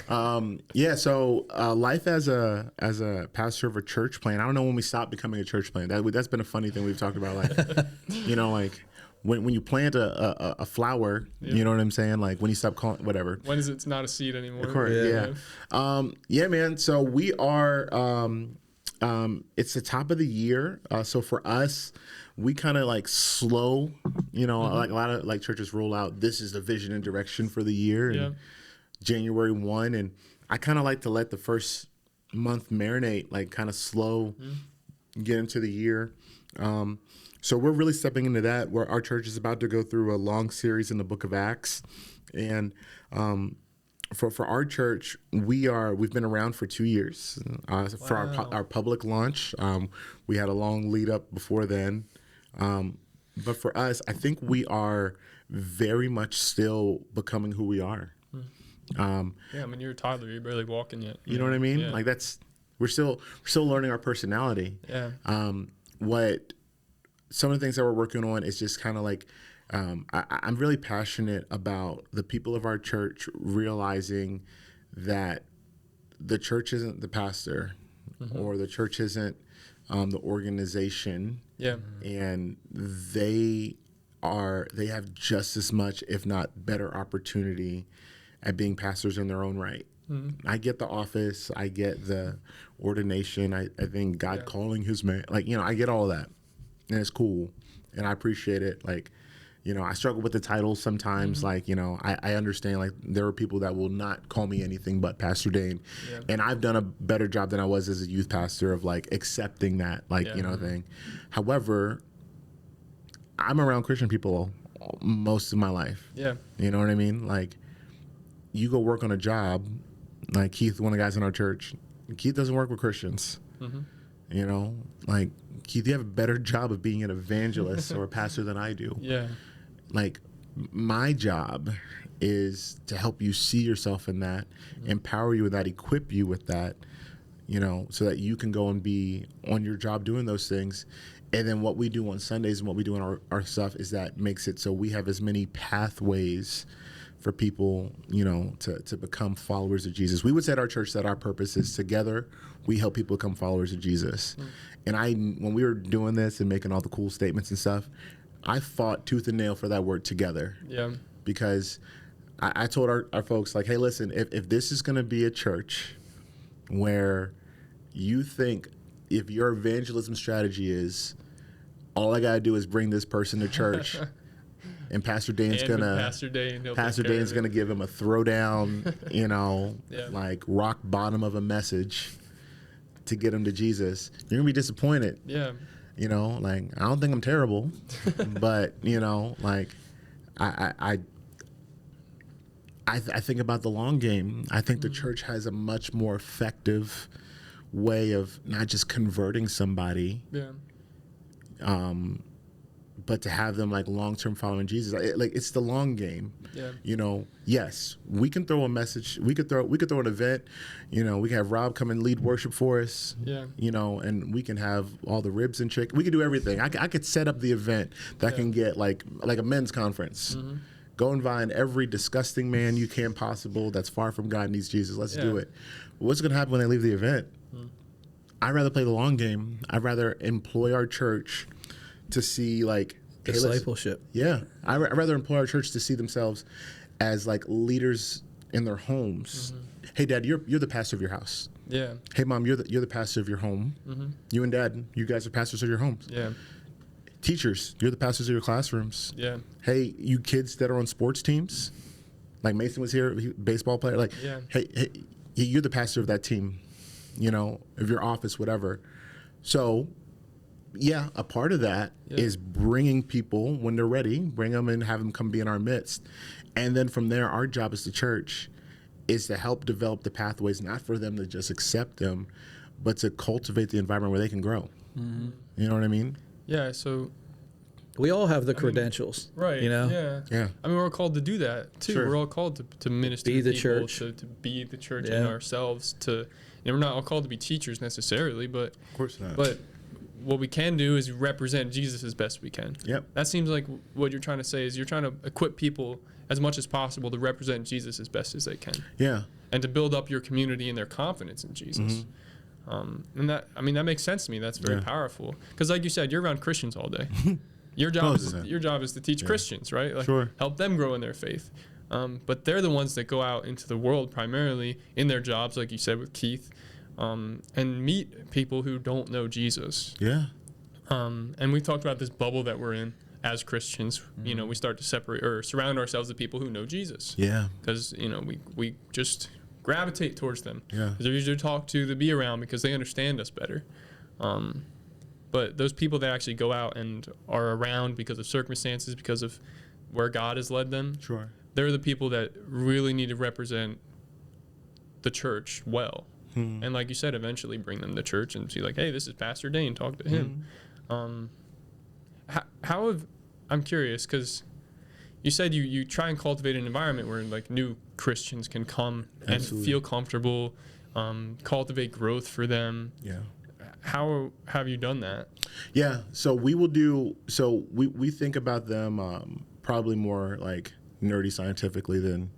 So life as a pastor of a church plant. I don't know when we stopped becoming a church plant. That's been a funny thing we've talked about. Like, you know, like when you plant a flower, you know what I'm saying? Like when you stop calling whatever. When is it's not a seed anymore? Of course, yeah, man. So we are. It's the top of the year. So for us, we kind of like slow, you know, like a lot of like churches roll out, this is the vision and direction for the year. And January 1. And I kind of like to let the first month marinate, like kind of slow, get into the year. So we're really stepping into that, where our church is about to go through a long series in the book of Acts. And, for our church, we've been around for 2 years. For our public launch, we had a long lead up before then. But for us, I think we are very much still becoming who we are. I mean, you're a toddler; you're barely walking yet. You know what I mean? Yeah. Like we're still learning our personality. Yeah. What some of the things that we're working on is just kind of like. I'm really passionate about the people of our church realizing that the church isn't the pastor or the church isn't the organization. Yeah. And they have just as much, if not better, opportunity at being pastors in their own right. I get the office. I get the ordination. I think God calling his man. Like, you know, I get all of that. And it's cool. And I appreciate it. Like, you know, I struggle with the titles sometimes. Like, you know, I understand, like, there are people that will not call me anything but Pastor Dayne. Yeah. And I've done a better job than I was as a youth pastor of, like, accepting that, like, you know, thing. However, I'm around Christian people most of my life. Yeah. You know what I mean? Like, you go work on a job, like Keith, one of the guys in our church, Keith doesn't work with Christians. You know, like, Keith, you have a better job of being an evangelist or a pastor than I do. Yeah. Like, my job is to help you see yourself in that, empower you with that, equip you with that, you know, so that you can go and be on your job doing those things. And then what we do on Sundays and what we do in our stuff is that makes it so we have as many pathways for people, you know, to become followers of Jesus. We would say at our church that our purpose is together we help people become followers of Jesus. And when we were doing this and making all the cool statements and stuff, I fought tooth and nail for that word together. Yeah. Because I told our folks, like, hey, listen, if this is going to be a church where you think if your evangelism strategy is all I got to do is bring this person to church and Pastor Dayne's going to give him a throwdown, you know, like rock bottom of a message to get him to Jesus, you're going to be disappointed. Yeah. You know, like, I don't think I'm terrible, but, you know, like, I think about the long game. I think the church has a much more effective way of not just converting somebody, but to have them like long-term following Jesus, like it's the long game. Yeah. You know, yes, we can throw a message. We could throw an event. You know, we can have Rob come and lead worship for us. Yeah. You know, and we can have all the ribs and chicken. We could do everything. I could set up the event that can get like a men's conference. Mm-hmm. Go and find every disgusting man you can possible that's far from God needs Jesus. Let's do it. What's going to happen when they leave the event? I'd rather play the long game. I'd rather employ our church to see like discipleship. I'd rather employ our church to see themselves as like leaders in their homes. Mm-hmm. Hey, Dad, you're the pastor of your house. Yeah. Hey, Mom, you're the pastor of your home. Mm-hmm. You and Dad, you guys are pastors of your homes. Yeah. Teachers, you're the pastors of your classrooms. Yeah. Hey, you kids that are on sports teams, like Mason was here, baseball player. Like, hey, you're the pastor of that team. You know, of your office, whatever. So, yeah, a part of that is bringing people when they're ready, bring them and have them come be in our midst. And then from there, our job as the church is to help develop the pathways, not for them to just accept them, but to cultivate the environment where they can grow. Mm-hmm. You know what I mean? Yeah, so we all have the credentials, right? You know, yeah. I mean, we're all called to do that too. Sure. We're all called to minister, be to the people, church, to be the church in ourselves. We're not all called to be teachers necessarily, but of course not. But what we can do is represent Jesus as best we can. Yep. That seems like what you're trying to say is you're trying to equip people as much as possible to represent Jesus as best as they can. Yeah. And to build up your community and their confidence in Jesus. Mm-hmm. And that makes sense to me. That's very powerful. Because like you said, you're around Christians all day. Your job is to teach Christians, right? Like, help them grow in their faith. But they're the ones that go out into the world primarily in their jobs, like you said with Keith, and meet people who don't know Jesus. Yeah. And we've talked about this bubble that we're in as Christians. Mm-hmm. You know, we start to separate or surround ourselves with people who know Jesus. Yeah. Because, you know, we just gravitate towards them. Yeah. Because they're easier to talk to be around because they understand us better. But those people that actually go out and are around because of circumstances, because of where God has led them, they're the people that really need to represent the church well. And like you said, eventually bring them to church and see like, hey, this is Pastor Dayne, talk to him. I'm curious because you said you try and cultivate an environment where like new Christians can come and feel comfortable, cultivate growth for them. Yeah. How have you done that? Yeah, so we think about them probably more like nerdy scientifically than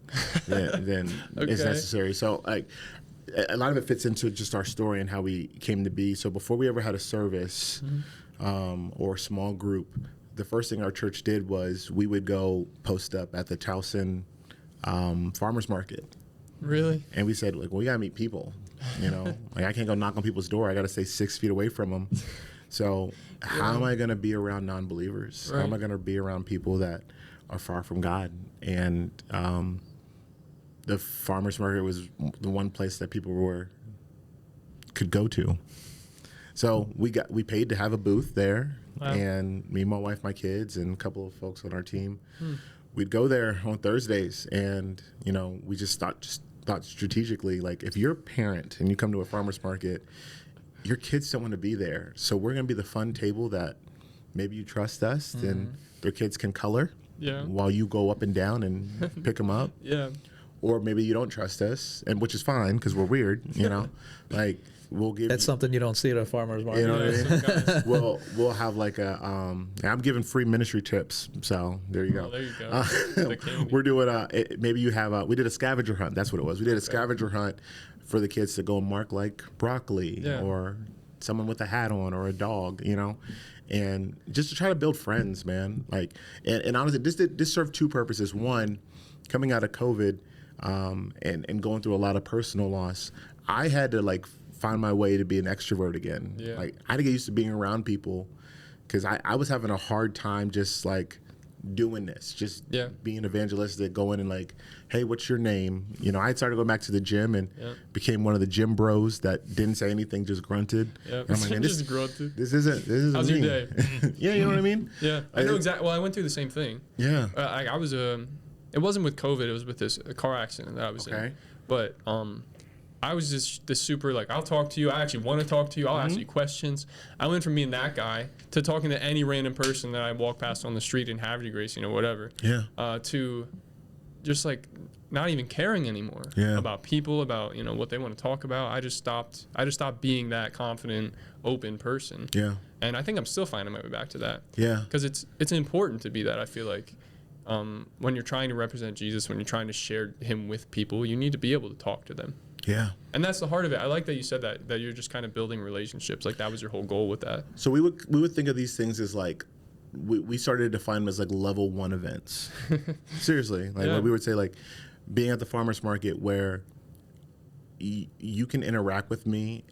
is necessary. So like a lot of it fits into just our story and how we came to be. So before we ever had a service or small group, the first thing our church did was we would go post up at the Towson farmers market. Really? And we said, like, well, we got to meet people, you know. Like, I can't go knock on people's door. I got to stay 6 feet away from them. So how am I going to be around non-believers? How am I going to be around people that are far from God? And the farmers market was the one place that people could go to. So we paid to have a booth there. Wow. And me, my wife, my kids, and a couple of folks on our team, we'd go there on Thursdays. And, you know, we just thought strategically, like, if you're a parent and you come to a farmer's market, your kids don't want to be there. So we're going to be the fun table that maybe you trust us and their kids can color while you go up and down and pick them up. Yeah. Or maybe you don't trust us, and which is fine because we're weird, you know. Like, we'll give that's something you don't see at a farmer's market. You know what I mean? We'll have like a I'm giving free ministry tips, so there you go. Oh, there you go. We're doing maybe you have we did a scavenger hunt. That's what it was. We did a scavenger hunt for the kids to go and mark like broccoli or someone with a hat on or a dog, you know. And just to try to build friends, man. Like, and honestly, this served two purposes. One, coming out of COVID. And going through a lot of personal loss, I had to like find my way to be an extrovert again. Yeah. Like, I had to get used to being around people because I was having a hard time just like doing this, just being evangelistic, going and like, hey, what's your name? You know, I started going back to the gym and became one of the gym bros that didn't say anything, just grunted. Yeah, I'm like, man, this isn't How's me. Your day? Yeah, you know what I mean? Yeah, I know exactly. Well, I went through the same thing. Yeah, I was it wasn't with COVID. It was with a car accident that I was in. But I was just the super, like, I'll talk to you. I actually want to talk to you. I'll ask you questions. I went from being that guy to talking to any random person that I walk past on the street in Havre Grace, whatever. Yeah. To just, like, not even caring anymore about people, about, what they want to talk about. I just stopped being that confident, open person. Yeah. And I think I'm still finding my way back to that. Yeah. Because it's important to be that, I feel like. When you're trying to represent Jesus, when you're trying to share him with people, you need to be able to talk to them. Yeah. And that's the heart of it. I like that you said that you're just kind of building relationships. Like, that was your whole goal with that. So we would think of these things as like, we started to define them as like level 1 events. Seriously. Like what we would say, like being at the farmer's market where you can interact with me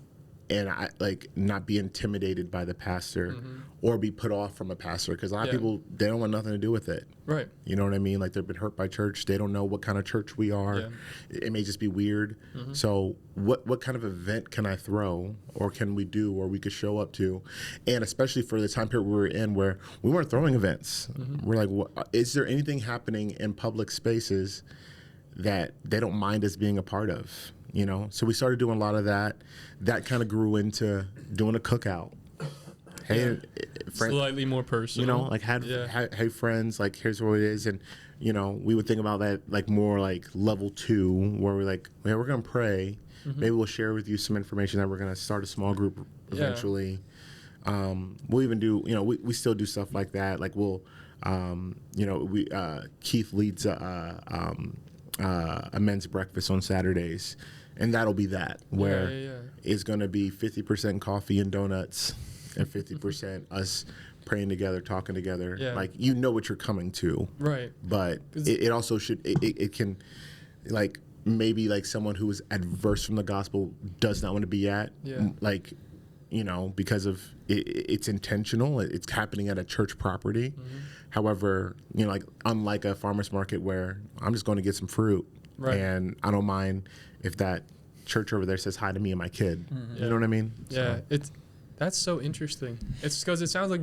and I like not be intimidated by the pastor or be put off from a pastor. Because a lot of people, they don't want nothing to do with it. Right. You know what I mean? Like they've been hurt by church. They don't know what kind of church we are. Yeah. It may just be weird. So what kind of event can I throw or can we do or we could show up to? And especially for the time period we were in where we weren't throwing events. We're like, is there anything happening in public spaces that they don't mind us being a part of? So we started doing a lot of that. That kind of grew into doing a cookout. Hey, slightly more personal. Like hey friends, like here's what it is, and we would think about that like more like level 2, where we're like, yeah, we're gonna pray. Maybe we'll share with you some information that we're gonna start a small group eventually. We'll even do, we still do stuff like that. Like we'll, Keith leads a men's breakfast on Saturdays. And that'll be that, where it's going to be 50% coffee and donuts and 50% us praying together, talking together. Yeah. Like, what you're coming to. Right. But it also should, it can, like, maybe like someone who is adverse from the gospel does not want to be at. Yeah. Like, because of it's intentional. It's happening at a church property. However, like, unlike a farmer's market where I'm just going to get some fruit. Right. And I don't mind if that church over there says hi to me and my kid. You know what I mean? Yeah, so. That's so interesting. It's because it sounds like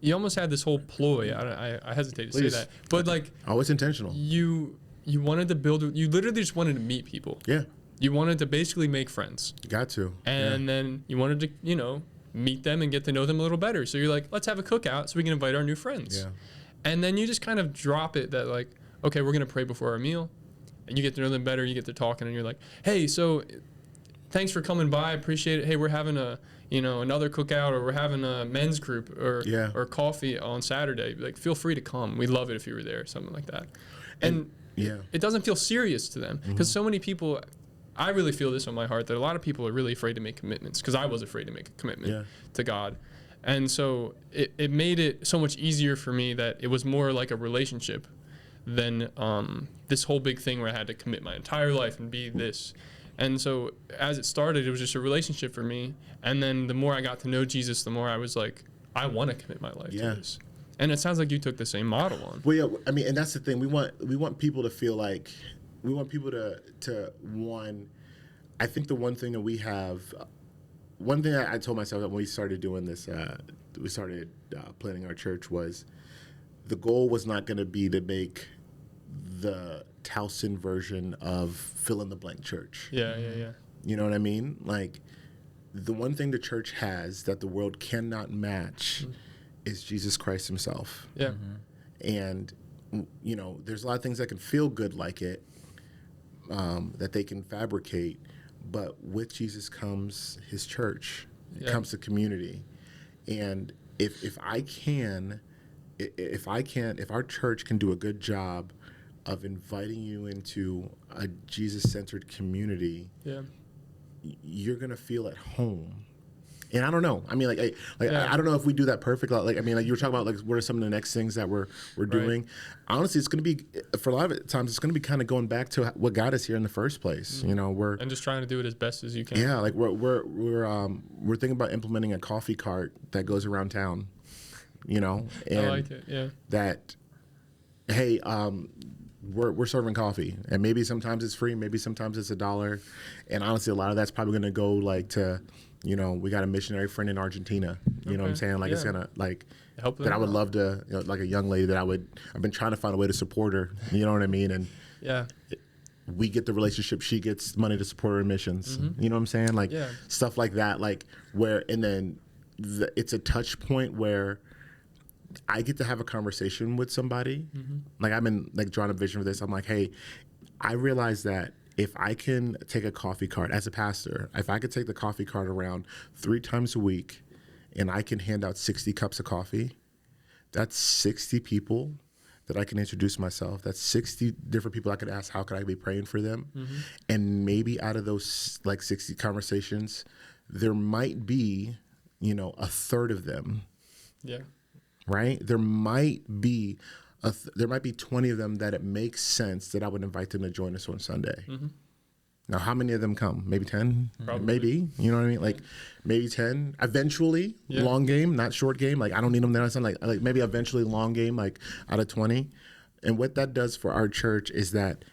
you almost had this whole ploy. I hesitate to say that, but like, it's intentional. You wanted to build. You literally just wanted to meet people. Yeah. You wanted to basically make friends. You got to. And then you wanted to, meet them and get to know them a little better. So you're like, let's have a cookout so we can invite our new friends. Yeah. And then you just kind of drop it that like, okay, we're going to pray before our meal. And you get to know them better. You get to talking, and you're like, hey, so thanks for coming by. I appreciate it. Hey, we're having another cookout, or we're having a men's group or coffee on Saturday. Like, feel free to come. We'd love it if you were there, something like that. And it doesn't feel serious to them because so many people, I really feel this on my heart, that a lot of people are really afraid to make commitments, because I was afraid to make a commitment to God. And so it made it so much easier for me that it was more like a relationship than this whole big thing where I had to commit my entire life and be this. And so as it started, it was just a relationship for me. And then the more I got to know Jesus, the more I was like, I want to commit my life to this. And it sounds like you took the same model on. Well, yeah, I mean, and that's the thing. We want people to feel like, we want people to one, I think the one thing that we have, one thing I told myself that when we started doing this, we started planning our church, was the goal was not going to be to make the Towson version of fill-in-the-blank church. Yeah. You know what I mean? Like, the one thing the church has that the world cannot match is Jesus Christ himself. Yeah. And, there's a lot of things that can feel good like it, that they can fabricate, but with Jesus comes his church. It comes the community. And if our church can do a good job of inviting you into a Jesus-centered community, you're gonna feel at home. And I don't know. I mean, I don't know if we do that perfect. Like, I mean, like you were talking about, like, what are some of the next things that we're doing? Honestly, it's gonna be, for a lot of times, it's gonna be kind of going back to what got us here in the first place. We're and just trying to do it as best as you can. Yeah, like we're thinking about implementing a coffee cart that goes around town. And I like it. Yeah. That, hey, we're serving coffee, and maybe sometimes it's free, maybe sometimes it's $1, and honestly, a lot of that's probably going to go like to, we got a missionary friend in Argentina. You know what I'm saying? Like, it's gonna like help that. I would love to, like a young lady that I've been trying to find a way to support her. You know what I mean? And we get the relationship, she gets money to support her admissions. You know what I'm saying? Like stuff like that, like where, and then it's a touch point where I get to have a conversation with somebody. Like I've been like drawing a vision for this. I'm like, hey, I realize that if I can take a coffee cart as a pastor, if I could take the coffee cart around 3 times a week and I can hand out 60 cups of coffee, that's 60 people that I can introduce myself. That's 60 different people I could ask, how could I be praying for them? And maybe out of those like 60 conversations, there might be, you know, a third of them. Yeah. Right? There might be 20 of them that it makes sense that I would invite them to join us on Sunday. Now, how many of them come? Maybe 10? Probably. Maybe. You know what I mean? Like maybe 10. Eventually, long game, not short game. Like I don't need them there on Sunday. Like maybe eventually long game, like out of 20. And what that does for our church is that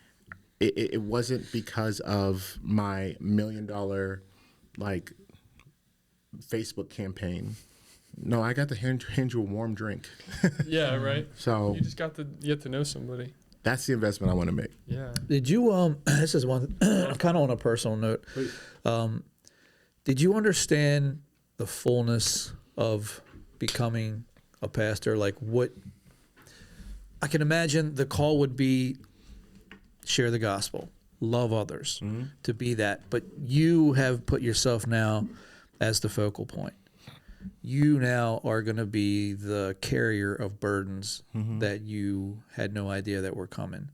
it wasn't because of my $1 million like Facebook campaign. No, I got to hand you a warm drink. Yeah, right. So you just got to get to know somebody. That's the investment I want to make. Yeah. Did you this is one kind of on a personal note. Did you understand the fullness of becoming a pastor? Like what I can imagine the call would be share the gospel, love others, to be that. But you have put yourself now as the focal point. You now are going to be the carrier of burdens that you had no idea that were coming.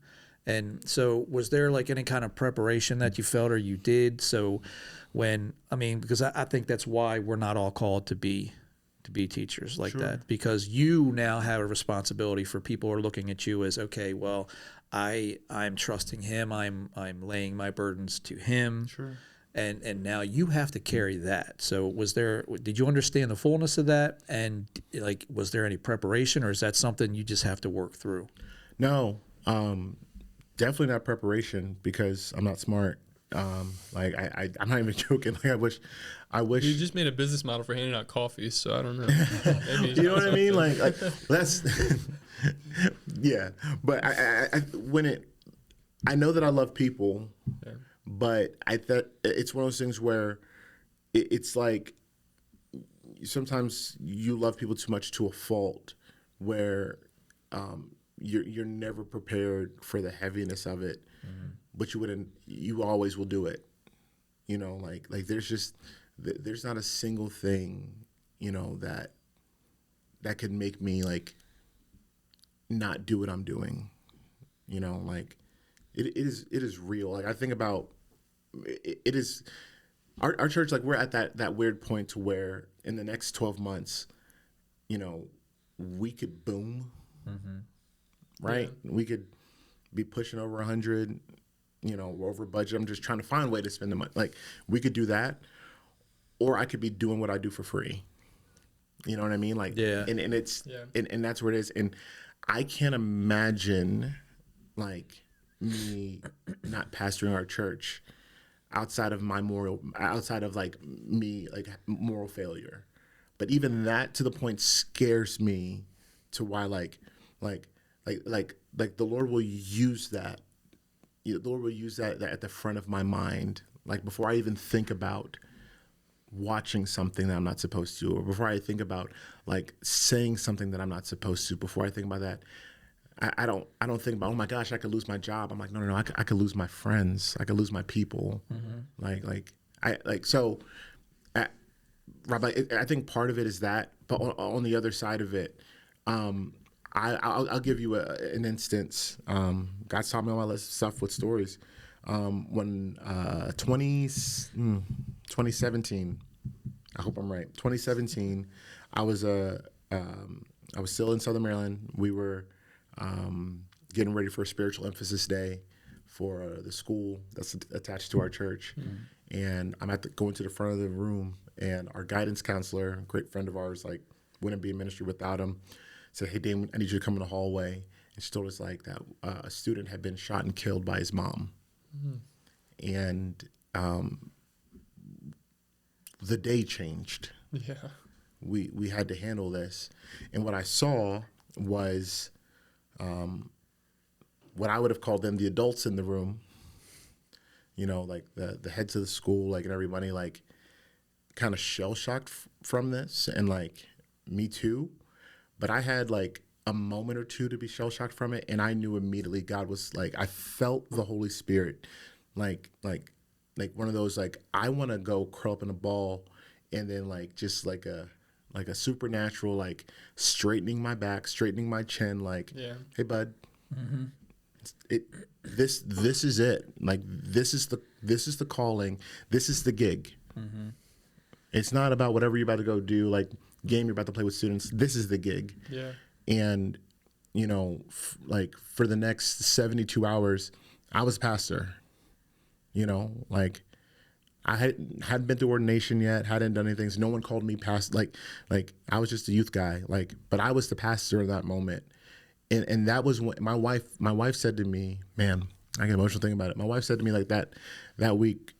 And so was there like any kind of preparation that you felt or you did? So when, I mean, because I think that's why we're not all called to be teachers like that, because you now have a responsibility for people who are looking at you as, okay, well, I'm trusting him. I'm laying my burdens to him. And now you have to carry that. So did you understand the fullness of that? And like, was there any preparation, or is that something you just have to work through? No, definitely not preparation, because I'm not smart. Like I'm not even joking. Like I wish You just made a business model for handing out coffee, so I don't know. Maybe you know what I mean? Like that's yeah. But I know that I love people. Yeah. But I thought it's one of those things where it's like sometimes you love people too much to a fault, where you're never prepared for the heaviness of it, but you always will do it. You know, like there's not a single thing, you know, that could make me like not do what I'm doing. You know, like it is real. Like I think about. It is our church, like we're at that weird point to where in the next 12 months, you know, we could boom, right? Yeah. We could be pushing over 100, you know, over budget. I'm just trying to find a way to spend the money. Like we could do that, or I could be doing what I do for free. You know what I mean? Like, and it's, and that's where it is. And I can't imagine like me not pastoring our church outside of like me, like moral failure. But even that to the point scares me to why like the Lord will use that. The Lord will use that at the front of my mind. Like before I even think about watching something that I'm not supposed to, or before I think about like saying something that I'm not supposed to, before I think about that, I don't think about, oh my gosh, I could lose my job. I'm like, no, I could lose my friends. I could lose my people. Rob, I think part of it is that, but on the other side of it, I'll give you an instance. God's taught me all my stuff with stories. When 2017, I hope I'm right. 2017, I was still in Southern Maryland. We were getting ready for a spiritual emphasis day for the school that's attached to our church. And I'm going to the front of the room, and our guidance counselor, a great friend of ours, like wouldn't be in ministry without him, said, hey, Dayne, I need you to come in the hallway. And she told us like that a student had been shot and killed by his mom. And the day changed. Yeah. We had to handle this. And what I saw was what I would have called them the adults in the room. you know, like the heads of the school, like, and everybody, like, kind of shell shocked from this, and like me too. But I had like a moment or two to be shell shocked from it, and I knew immediately God was like, I felt the Holy Spirit, like one of those, like, I want to go curl up in a ball, and then like just like a supernatural, like straightening my back, straightening my chin, like, hey bud, this is it, like this is the calling, this is the gig. It's not about whatever you're about to go do, like game you're about to play with students. This is the gig. Yeah. And, you know, like for the next 72 hours, I was pastor. You know, like I hadn't been through ordination yet, hadn't done anything. So no one called me pastor. Like I was just a youth guy. Like, but I was the pastor in that moment. And that was when my wife said to me, man, I get emotional thinking about it. My wife said to me like that week,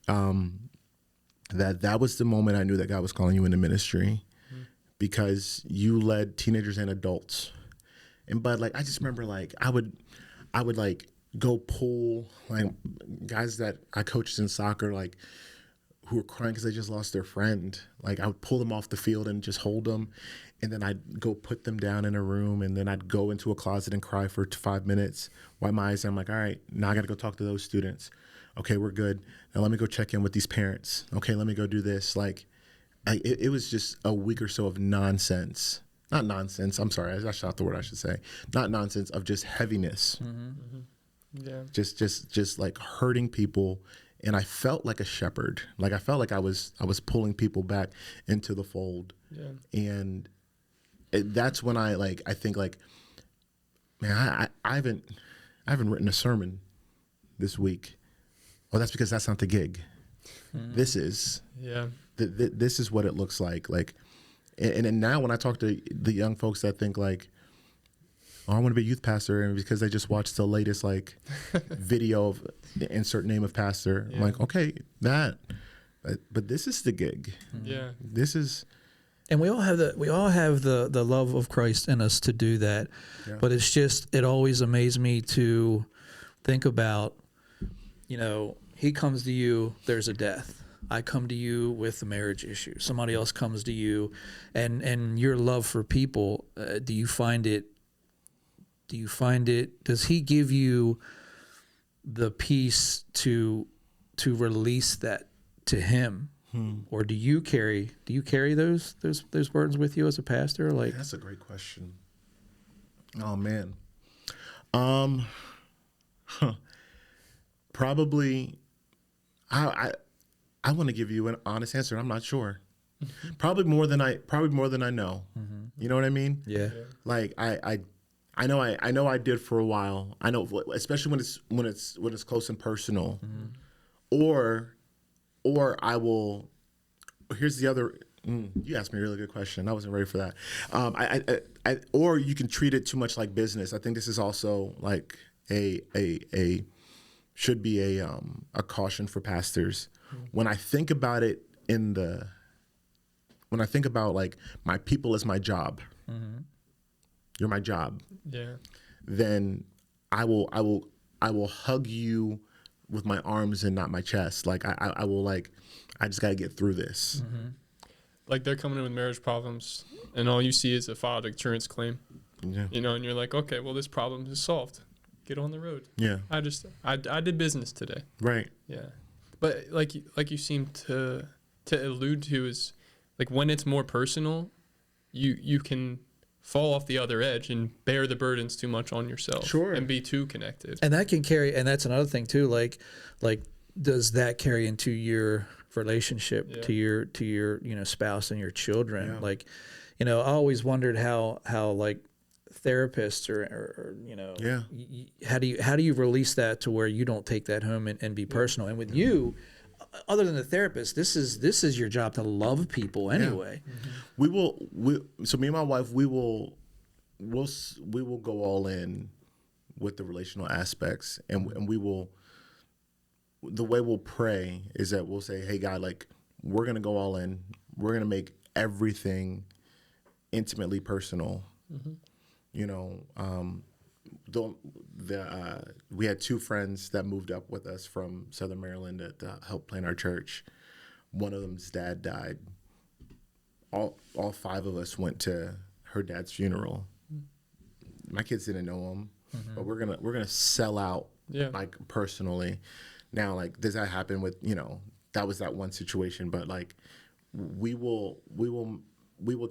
that was the moment I knew that God was calling you into ministry, because you led teenagers and adults. And but like I just remember, like I would like go pull like guys that I coached in soccer, like who were crying because they just lost their friend. Like I would pull them off the field and just hold them, and then I'd go put them down in a room, and then I'd go into a closet and cry for 5 minutes, wipe my eyes, and I'm like, all right, now I got to go talk to those students. Okay, we're good. Now let me go check in with these parents. Okay, let me go do this. Like, it was just a week or so of nonsense. Not nonsense. I'm sorry. That's not the word I should say. Not nonsense, of just heaviness. Yeah. Just like hurting people. And I felt like a shepherd. Like I felt like I was pulling people back into the fold. Yeah. And that's when I think like, man, I haven't written a sermon this week. Well, that's because that's not the gig. This is. Yeah. This is what it looks like. Like, and now when I talk to the young folks that think like, oh, I want to be a youth pastor, and because they just watched the latest like video of the insert name of pastor, I'm like, okay, but this is the gig. Yeah. This is. And we all have the love of Christ in us to do that. Yeah. But it's just, it always amazed me to think about, you know, he comes to you, there's a death. I come to you with a marriage issue. Somebody else comes to you, and your love for people, do you find it, does he give you the peace to release that to him? Or do you carry those burdens with you as a pastor? Like, that's a great question. Oh man. Probably I want to give you an honest answer. I'm not sure. Probably more than I know. You know what I mean? Yeah. Like I know I did for a while. I know, especially when it's close and personal. Or I will. Here's the other. You asked me a really good question. I wasn't ready for that. Or you can treat it too much like business. I think this is also like should be a caution for pastors. When I think about it when I think about like my people as my job, you're my job. Yeah. Then I will hug you with my arms and not my chest. Like I will, like, I just got to get through this. Like they're coming in with marriage problems, and all you see is a filed insurance claim. Yeah. You know, and you're like, okay, well, this problem is solved. Get on the road. Yeah. I did business today. Right. Yeah. But like you seem to allude to is like when it's more personal, you can fall off the other edge and bear the burdens too much on yourself. Sure. And be too connected. And that can carry, and that's another thing too, like does that carry into your relationship to your spouse and your children? Yeah. Like, I always wondered how like therapists or how do you release that to where you don't take that home and be personal? And with you, other than the therapist, this is your job to love people anyway. Yeah. So me and my wife, we will go all in with the relational aspects, and we will. The way we'll pray is that we'll say, hey God, like, we're gonna go all in. We're gonna make everything intimately personal. we had two friends that moved up with us from Southern Maryland to help plan our church. One of them's dad died. All five of us went to her dad's funeral. My kids didn't know him, but we're gonna sell out, like, personally. Now, like, does that happen with, that was that one situation, but like we will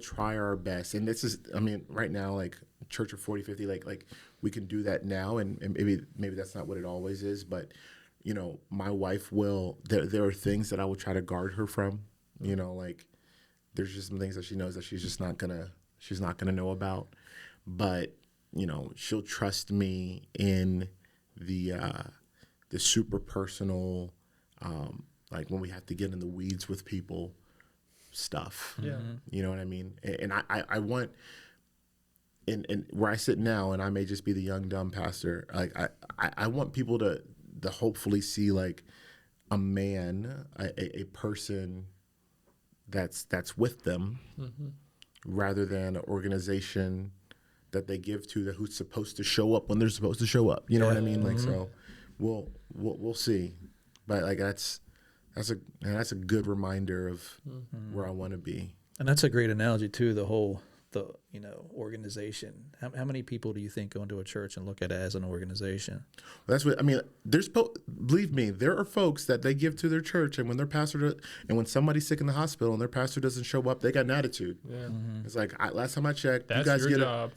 try our best. And this is, I mean, right now, like, Church of 40, 50, like we can do that now, and maybe that's not what it always is, but my wife will, there are things that I will try to guard her from, like there's just some things that she knows that she's not gonna know about, but she'll trust me in the super personal, like when we have to get in the weeds with people stuff. Yeah. You know what I mean? And I want, and where I sit now, and I may just be the young dumb pastor, like I want people to hopefully see, like, a man, a person that's with them, rather than an organization that they give to who's supposed to show up when they're supposed to show up. You know what I mean? Like, so we'll see, but like that's a good reminder of where I want to be. And that's a great analogy too. The organization. How many people do you think go into a church and look at it as an organization? That's what I mean. Believe me, there are folks that they give to their church, and when their pastor and when somebody's sick in the hospital and their pastor doesn't show up, they got an attitude. Yeah. It's like, last time I checked, that's you guys your get job.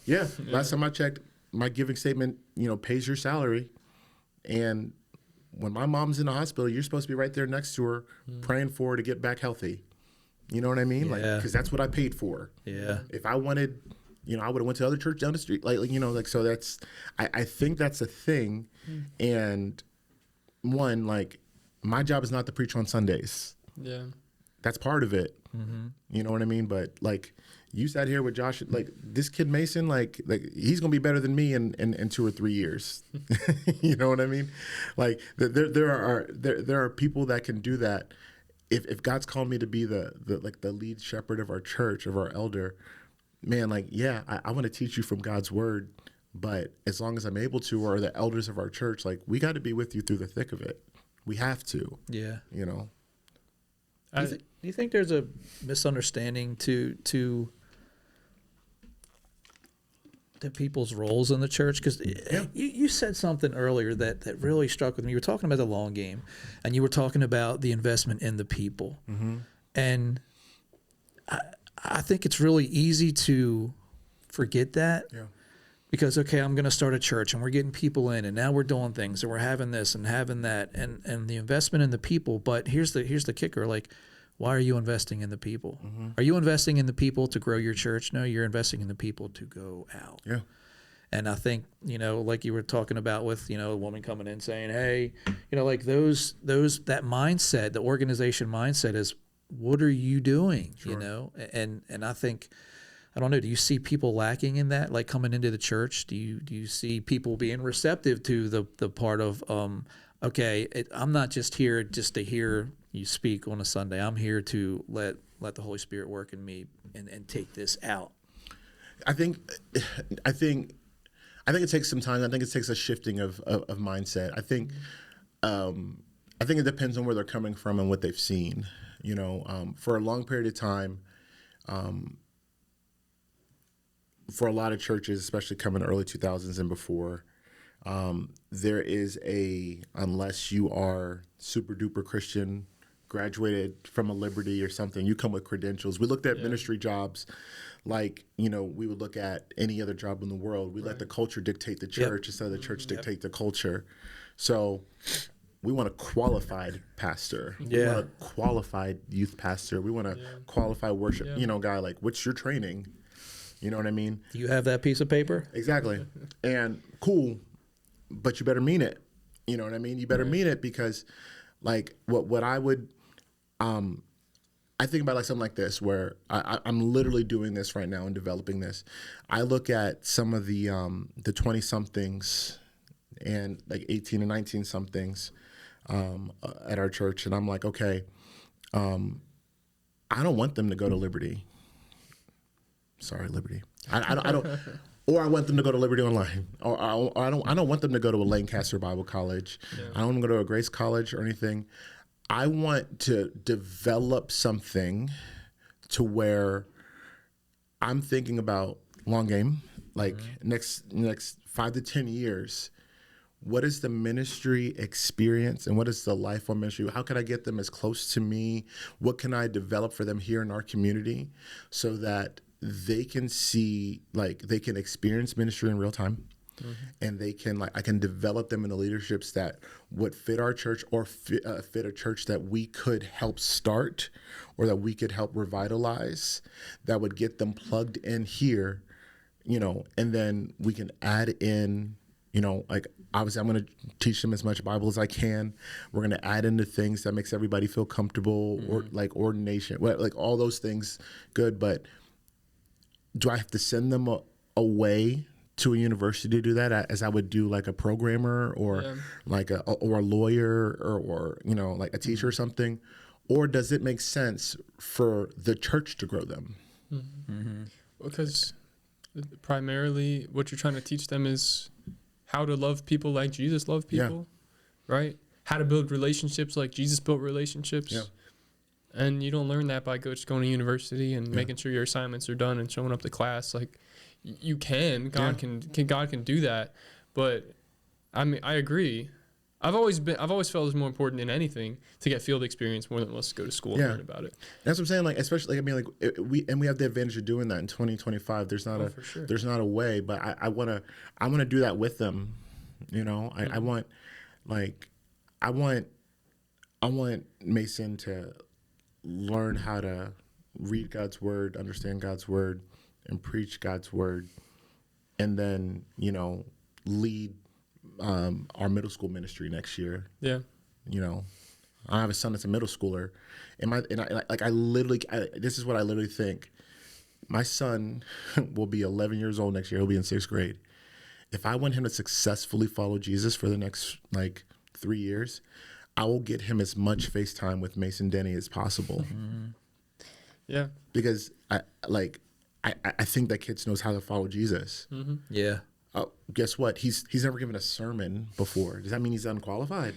Last time I checked, my giving statement, pays your salary, and when my mom's in the hospital, you're supposed to be right there next to her, praying for her to get back healthy. You know what I mean? Like, because that's what I paid for. Yeah. If I wanted, I would have went to other church down the street. So that's, I think that's a thing. And one, like, my job is not to preach on Sundays. Yeah. That's part of it. You know what I mean? But like, you sat here with Josh, like, this kid Mason, like he's gonna be better than me in 2 or 3 years. You know what I mean? Like, there are people that can do that. If God's called me to be the lead shepherd of our church, of our elder, man, like, I want to teach you from God's word, but as long as I'm able to, or the elders of our church, like, we got to be with you through the thick of it. We have to. Yeah. Do you think there's a misunderstanding to people's roles in the church? Because you said something earlier that really struck with me. You were talking about the long game, and you were talking about the investment in the people. And I think it's really easy to forget that. Yeah. Because, okay, I'm going to start a church, and we're getting people in, and now we're doing things, and we're having this and having that, and the investment in the people. But here's the kicker, like, why are you investing in the people? Are you investing in the people to grow your church? No, you're investing in the people to go out. Yeah. And I think, like you were talking about with, a woman coming in saying, hey, like that mindset, the organization mindset is, what are you doing? Sure. And I think, I don't know, do you see people lacking in that, like coming into the church? Do you see people being receptive to the part of, okay, I'm not just here just to hear you speak on a Sunday. I'm here to let the Holy Spirit work in me and take this out. I think it takes some time. I think it takes a shifting of mindset. I think it depends on where they're coming from and what they've seen. For a long period of time, for a lot of churches, especially coming in the early 2000s and before, there is unless you are super duper Christian, graduated from a Liberty or something, you come with credentials. We looked at ministry jobs like, we would look at any other job in the world. We let the culture dictate the church instead of the church dictate the culture. So we want a qualified pastor. We want a qualified youth pastor. We want a qualified worship, guy. Like, what's your training? You know what I mean? Do you have that piece of paper? Exactly. And cool, but you better mean it. You know what I mean? You better mean it, because like what I would, I think about like something like this, where I'm literally doing this right now and developing this. I look at some of the 20-somethings and like 18 and 19-somethings at our church, and I'm like, okay, I don't want them to go to Liberty. Sorry, Liberty. I Or I want them to go to Liberty Online, or I don't want them to go to a Lancaster Bible College. Yeah. I don't want them to go to a Grace College or anything. I want to develop something to where I'm thinking about long game, like next 5 to 10 years. What is the ministry experience and what is the life on ministry? How can I get them as close to me? What can I develop for them here in our community so that they can see, like, they can experience ministry in real time, and they can, like, I can develop them in the leaderships that would fit our church or fit a church that we could help start or that we could help revitalize, that would get them plugged in here, and then we can add in, like, obviously I'm going to teach them as much Bible as I can. We're going to add into things that makes everybody feel comfortable, or like ordination, like all those things good, but do I have to send them away to a university to do that, as I would do like a programmer or like a lawyer or like a teacher or something? Or does it make sense for the church to grow them? Because primarily what you're trying to teach them is how to love people like Jesus loved people, right? How to build relationships like Jesus built relationships. Yeah. And you don't learn that by just going to university and making sure your assignments are done and showing up to class. Like, you can, God can do that. But I mean, I agree. I've always felt it's more important than anything to get field experience more than let's go to school and learn about it. That's what I'm saying. Like, especially, like, I mean, like, we have the advantage of doing that in 2025. There's not there's not a way, but I wanna do that with them. I want Mason to learn how to read God's word, understand God's word, and preach God's word, and then lead our middle school ministry next year. Yeah. I have a son that's a middle schooler, this is what I literally think. My son will be 11 years old next year. He'll be in 6th grade. If I want him to successfully follow Jesus for the next 3 years, I will get him as much FaceTime with Mason Denny as possible. Yeah. Because I think that kid knows how to follow Jesus. Yeah. Guess what? He's never given a sermon before. Does that mean he's unqualified?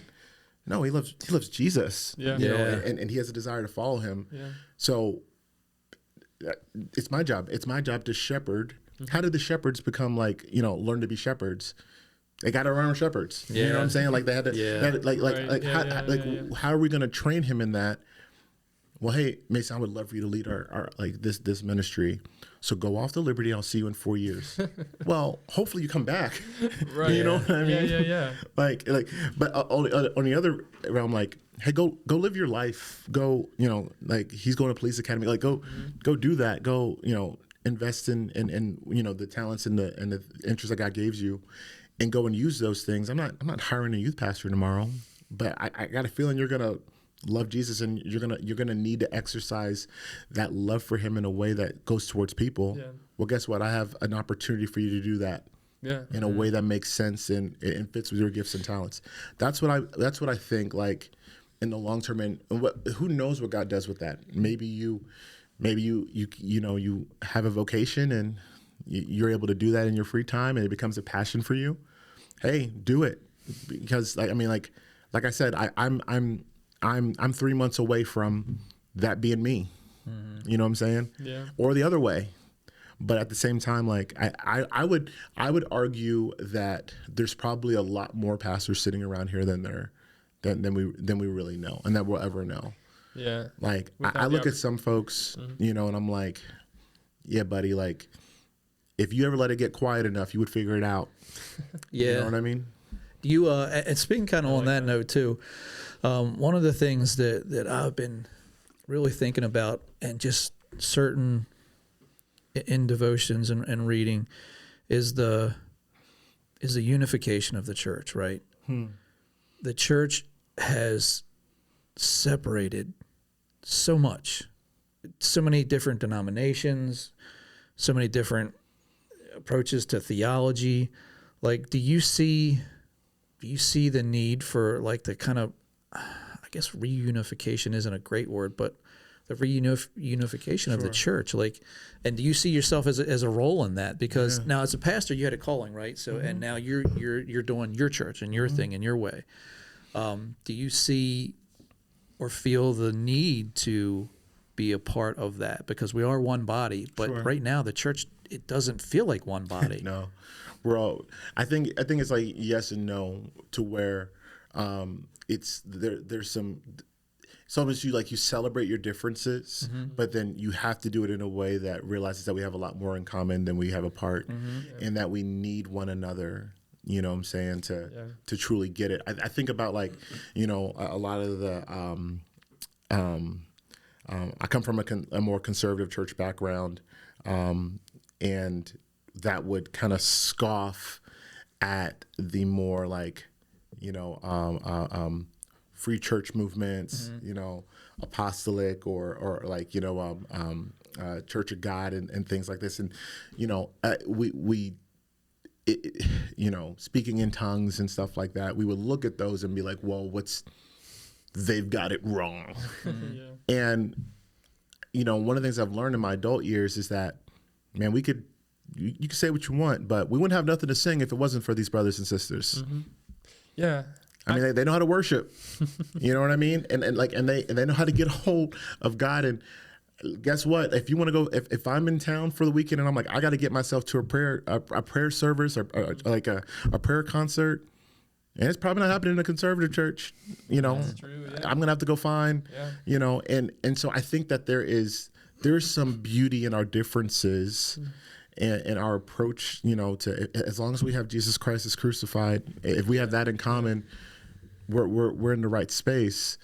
No, he loves Jesus. Yeah. And he has a desire to follow him. Yeah. So it's my job. It's my job to shepherd. How did the shepherds become learn to be shepherds? They got around shepherds. Yeah. You know what I'm saying? Like, they had to, how are we going to train him in that? Well, hey, Mason, I would love for you to lead our this ministry. So go off to Liberty. I'll see you in 4 years. Well, hopefully you come back. Right. You know what I mean? Yeah. But on the other realm, like, hey, go live your life. Go, he's going to police academy. Like, go do that. Go, invest in the talents and the interests that God gave you, and go and use those things. I'm not hiring a youth pastor tomorrow, but I got a feeling you're gonna love Jesus, and you're gonna need to exercise that love for him in a way that goes towards people. Yeah. Well, guess what? I have an opportunity for you to do that. Yeah. In a way that makes sense and fits with your gifts and talents. That's what I think, like, in the long term. And who knows what God does with that? Maybe you have a vocation and you're able to do that in your free time, and it becomes a passion for you. Hey, do it, because like I said, I'm 3 months away from that being me. You know what I'm saying? Yeah. Or the other way. But at the same time, like, I would argue that there's probably a lot more pastors sitting around here than we really know, and that we'll ever know. Yeah. Like, I look at some folks, and I'm like, yeah, buddy, like, if you ever let it get quiet enough, you would figure it out. Yeah. You know what I mean? You and speaking kind of on that note too, one of the things that I've been really thinking about, and just certain in devotions and reading, is the unification of the church, right? The church has separated so much, so many different denominations, so many different approaches to theology. Like, do you see the need for, like, the kind of, I guess reunification isn't a great word, but reunification of the church. Like, and do you see yourself as a role in that? Because now as a pastor, you had a calling, right? So, and now you're doing your church and your thing in your way. Do you see or feel the need to be a part of that? Because we are one body, but right now the church, it doesn't feel like one body. No, we're all. I think it's like yes and no to where it's there's some. It's almost you celebrate your differences, but then you have to do it in a way that realizes that we have a lot more in common than we have apart, and that we need one another. You know what I'm saying, to truly get it. I think about like, you know, a lot of the I come from a more conservative church background, and that would kind of scoff at the more like, you know, free church movements, you know, apostolic or like, you know, Church of God and things like this. And, you know, you know, speaking in tongues and stuff like that, we would look at those and be like, well, they've got it wrong. And, you know, one of the things I've learned in my adult years is that, man, you could say what you want, but we wouldn't have nothing to sing if it wasn't for these brothers and sisters. Yeah. I mean, they know how to worship, you know what I mean? And they know how to get a hold of God. And guess what? If you want to go, if I'm in town for the weekend and I'm like, I got to get myself to a prayer service or like a prayer concert, and it's probably not happening in a conservative church, you know, That's true, yeah. I'm going to have to go find, you know, and so I think that there's some beauty in our differences and our approach, you know, to as long as we have Jesus Christ as crucified, if we have that in common, we're in the right space.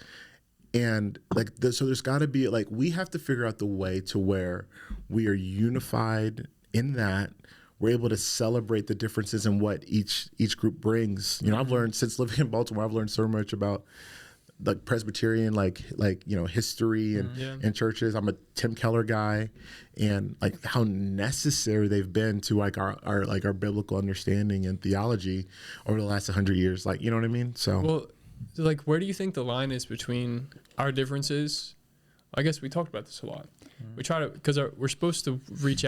And like, so there's got to be like, we have to figure out the way to where we are unified in that we're able to celebrate the differences in what each group brings. You know, I've learned since living in Baltimore, I've learned so much about like Presbyterian, like, you know, history and churches. I'm a Tim Keller guy, and like how necessary they've been to like our biblical understanding and theology over the last 100 years. Like, you know what I mean? So, well, like, where do you think the line is between our differences? I guess we talked about this a lot. We try to, because we're supposed to watch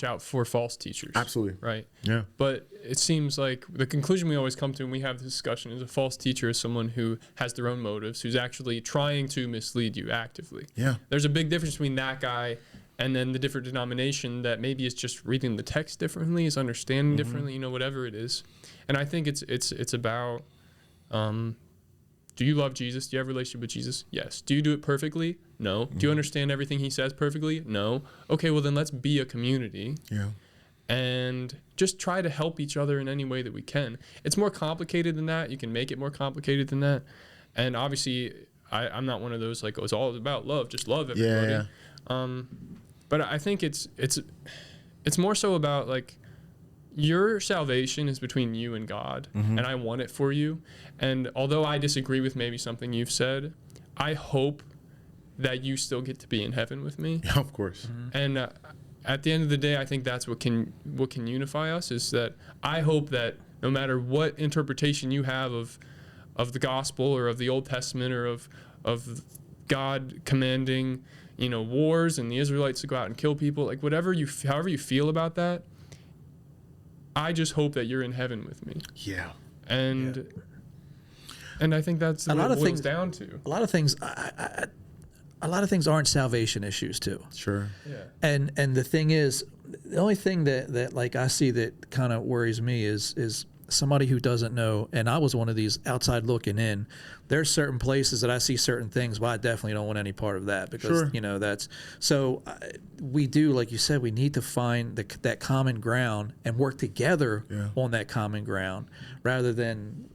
out for false teachers. Absolutely. Right? Yeah. But it seems like the conclusion we always come to when we have this discussion is a false teacher is someone who has their own motives, who's actually trying to mislead you actively. Yeah. There's a big difference between that guy and then the different denomination that maybe is just reading the text differently, is understanding differently, you know, whatever it is. And I think it's about, do you love Jesus? Do you have a relationship with Jesus? Yes. Do you do it perfectly? No. Do you understand everything he says perfectly? No. Okay, well then let's be a community. Yeah. And just try to help each other in any way that we can. It's more complicated than that. You can make it more complicated than that. And obviously, I'm not one of those like, oh, it's all about love. Just love everybody. Yeah. But I think it's more so about like, your salvation is between you and God, and I want it for you. And although I disagree with maybe something you've said, I hope that you still get to be in heaven with me. Yeah, of course. And at the end of the day, I think that's what can unify us, is that I hope that no matter what interpretation you have of the gospel or of the Old Testament or of God commanding, you know, wars and the Israelites to go out and kill people, like however you feel about that, I just hope that you're in heaven with me. Yeah. And I think that's what it boils down to. A lot of things, a lot of things aren't salvation issues too. Sure. Yeah. And the thing is, the only thing that like I see that kind of worries me is somebody who doesn't know. And I was one of these outside looking in. There's certain places that I see certain things, but I definitely don't want any part of that because you know that's so. We do, like you said, we need to find that common ground and work together on that common ground rather than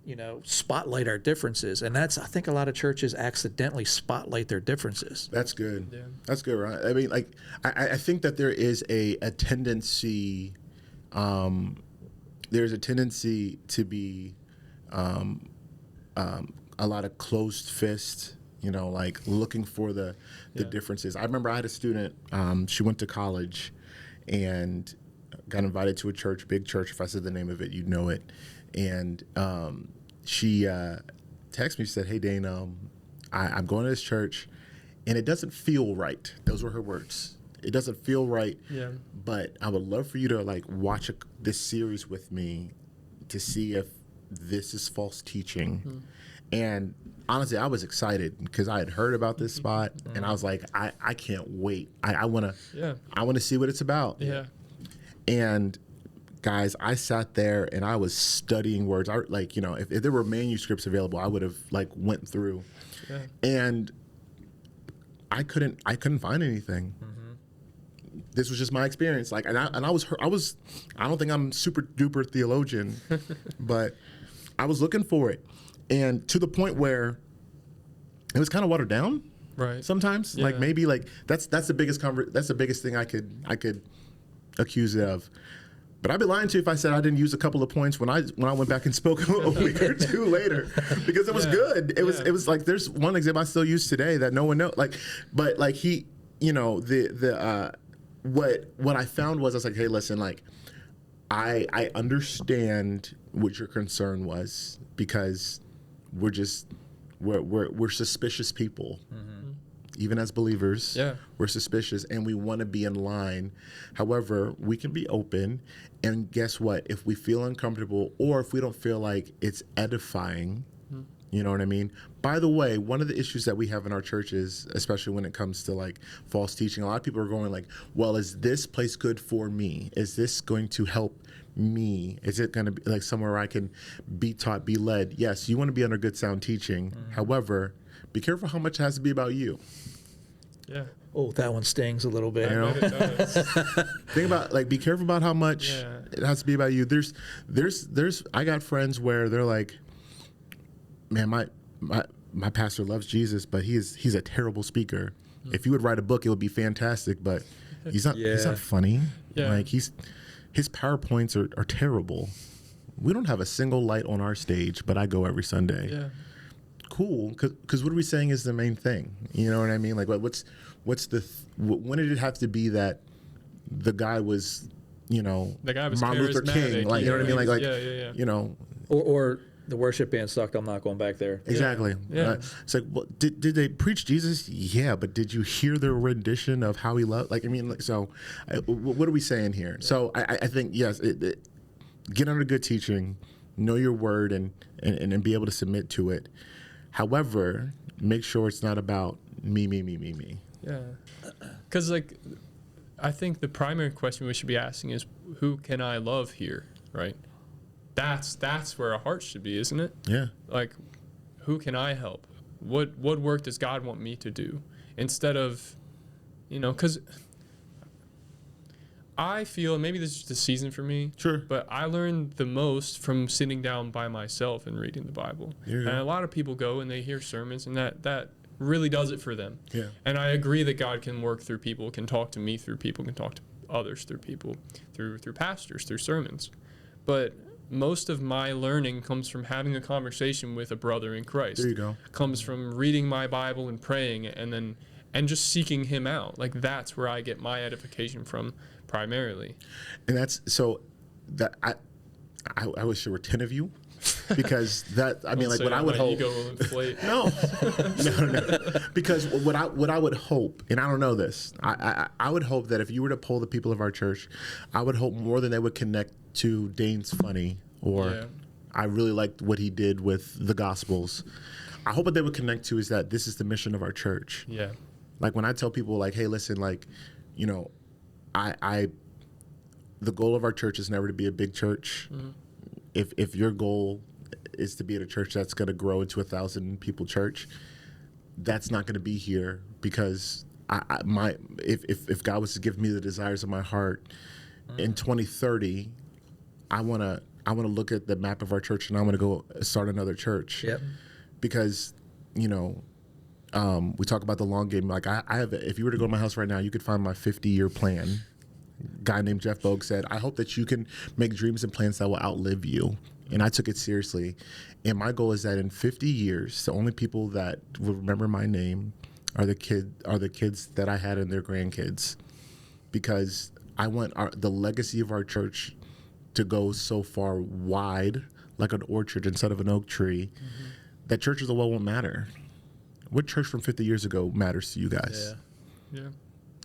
you know, spotlight our differences. And that's, I think a lot of churches accidentally spotlight their differences. That's good. Yeah. That's good, right? I mean, like, I think that there is a tendency, there's a tendency to be a lot of closed fist, you know, like looking for the differences. I remember I had a student, she went to college and got invited to a church, big church. If I said the name of it, you'd know it. And she texted me, she said, hey, Dayne, I'm going to this church. and it doesn't feel right. Those were her words. It doesn't feel right. Yeah. But I would love for you to like watch this series with me to see if this is false teaching. And honestly, I was excited because I had heard about this spot, and I was like, I can't wait. I want to see what it's about. Yeah. And guys, I sat there and I was studying words. I like, you know, if there were manuscripts available, I would have like went through. Yeah. And I couldn't find anything. This was just my experience. Like, I don't think I'm super duper theologian, but I was looking for it. And to the point where it was kind of watered down. Right. Sometimes, like maybe like that's the biggest thing I could accuse it of. But I'd be lying to you if I said I didn't use a couple of points when I went back and spoke a week or two later, because it was good. It was like, there's one example I still use today that no one knows. Like, but like he, you know, what I found was, I was like, hey, listen, like I understand what your concern was, because we're suspicious people. Even as believers, we're suspicious and we want to be in line. However, we can be open, and guess what? If we feel uncomfortable, or if we don't feel like it's edifying, you know what I mean? By the way, one of the issues that we have in our churches, especially when it comes to like false teaching, a lot of people are going like, well, is this place good for me? Is this going to help me? Is it going to be like somewhere where I can be taught, be led? Yes, you want to be under good sound teaching. However, be careful how much it has to be about you. Yeah. Oh, that one stings a little bit. You know? Think about, like, be careful about how much it has to be about you. There's I got friends where they're like, man, my pastor loves Jesus, but he's a terrible speaker. If you would write a book, it would be fantastic, but he's not funny. Like his PowerPoints are terrible. We don't have a single light on our stage, but I go every Sunday. Yeah. Cool, because what are we saying is the main thing? You know what I mean? Like, what's when did it have to be that the guy was, you know, the guy was Martin Luther King? Like, you know what I mean? Like, you know, or the worship band sucked. I'm not going back there. Exactly. Yeah. It's like, well, did they preach Jesus? Yeah, but did you hear their rendition of how he loved? Like, I mean, like, so what are we saying here? Yeah. So I think, yes, get under good teaching, know your word, and be able to submit to it. However, make sure it's not about me. Yeah. Because, like, I think the primary question we should be asking is, who can I love here, right? That's where our heart should be, isn't it? Yeah. Like, who can I help? What work does God want me to do? Instead of, you know, because I feel, maybe this is just a season for me. Sure. But I learned the most from sitting down by myself and reading the Bible. And a lot of people go and they hear sermons, and that really does it for them. Yeah. And I agree that God can work through people, can talk to me through people, can talk to others through people, through pastors, through sermons. But most of my learning comes from having a conversation with a brother in Christ. There you go. Comes from reading my Bible and praying, and just seeking him out. Like, that's where I get my edification from primarily. And that's so that I wish there were 10 of you, because that, I mean, like, what I would hope. Ego will inflate. No. Because what I would hope, and I don't know this, I would hope that if you were to poll the people of our church, I would hope more than they would connect to Dayne's funny, or I really liked what he did with the Gospels. I hope what they would connect to is that this is the mission of our church. Yeah. Like, when I tell people, like, hey, listen, like, you know, the goal of our church is never to be a big church. Mm-hmm. If your goal is to be at a church that's going to grow into 1,000 people church, that's not going to be here, because if God was to give me the desires of my heart in 2030, I want to look at the map of our church, and I want to go start another church. Yep. Because, you know, we talk about the long game. Like, I have, if you were to go to my house right now, you could find my 50-year plan. Guy named Jeff Bogue said, I hope that you can make dreams and plans that will outlive you. And I took it seriously. And my goal is that in 50 years, the only people that will remember my name are the kids that I had and their grandkids. Because I want the legacy of our church to go so far wide, like an orchard instead of an oak tree, that churches of the world won't matter. what church from 50 years ago matters to you guys? Yeah.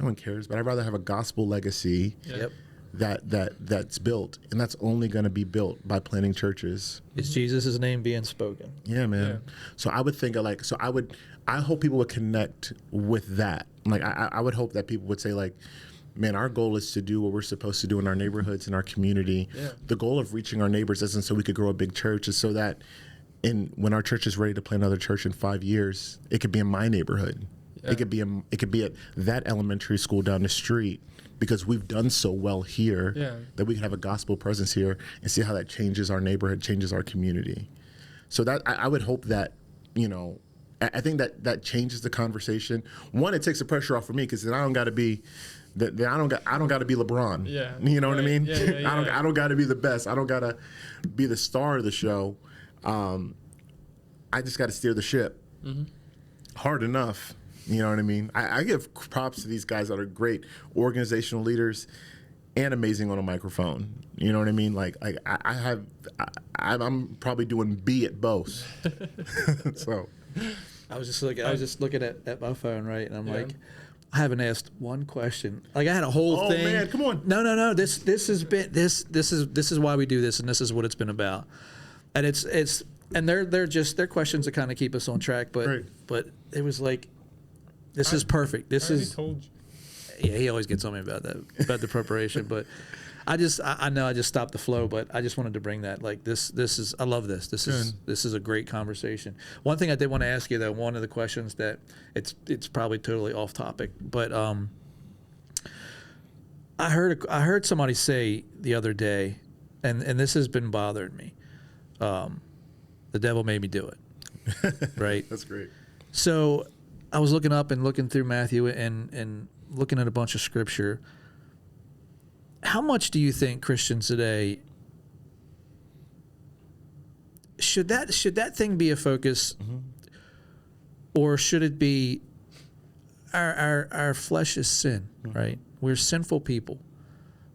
No one cares, but I'd rather have a gospel legacy Yep. that's built, and that's only going to be built by planting churches. Is Jesus' name being spoken? Yeah, man. Yeah. So I would think of like, I hope people would connect with that. Like, I would hope that people would say like, man, our goal is to do what we're supposed to do in our neighborhoods, in our community. Yeah. The goal of reaching our neighbors isn't so we could grow a big church, it's so that when our church is ready to plant another church in 5 years, it could be in my neighborhood. Yeah. It could be at that elementary school down the street, because we've done so well here that we can have a gospel presence here and see how that changes our neighborhood, changes our community. So that I would hope that, I think that changes the conversation. One, it takes the pressure off for me, because then I don't got to be I don't got to be LeBron. Yeah. You know what I mean? Yeah. I don't got to be the best. I don't got to be the star of the show. I just got to steer the ship hard enough. You know what I mean? I give props to these guys that are great organizational leaders and amazing on a microphone. You know what I mean? Like I'm probably doing B at both. So I was just looking at my phone, right, and I'm like, I haven't asked one question. Like I had a whole thing. Oh man, come on. No. This is why we do this, and this is what it's been about. And it's and they're questions that kind of keep us on track. But it was like, this is perfect. This is. Told you. Yeah, he always gets on me about the preparation, but I know I just stopped the flow, but I just wanted to bring that. Like this is, I love this. This is a great conversation. One thing I did want to ask you though, one of the questions that it's probably totally off topic, but I heard somebody say the other day, and this has been bothering me. The devil made me do it. Right? That's great. So I was looking through Matthew and looking at a bunch of scripture. How much do you think Christians today should that thing be a focus, or should it be our flesh is sin, right? We're sinful people.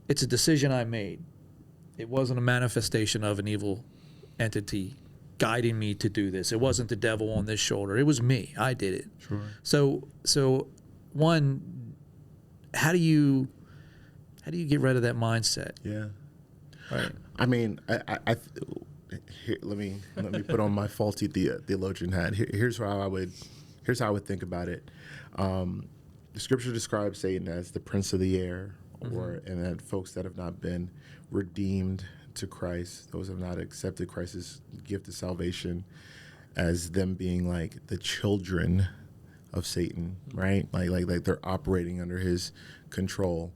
It's a decision I made. It wasn't a manifestation of an evil entity guiding me to do this. It wasn't the devil on this shoulder. It was me. I did it. Sure. So one, how do you get rid of that mindset? Yeah. Right. I mean, here, let me put on my faulty theologian hat. Here's how I would think about it. The scripture describes Satan as the prince of the air, and that folks that have not been redeemed to Christ, those who have not accepted Christ's gift of salvation, as them being like the children of Satan, right? Like they're operating under his control.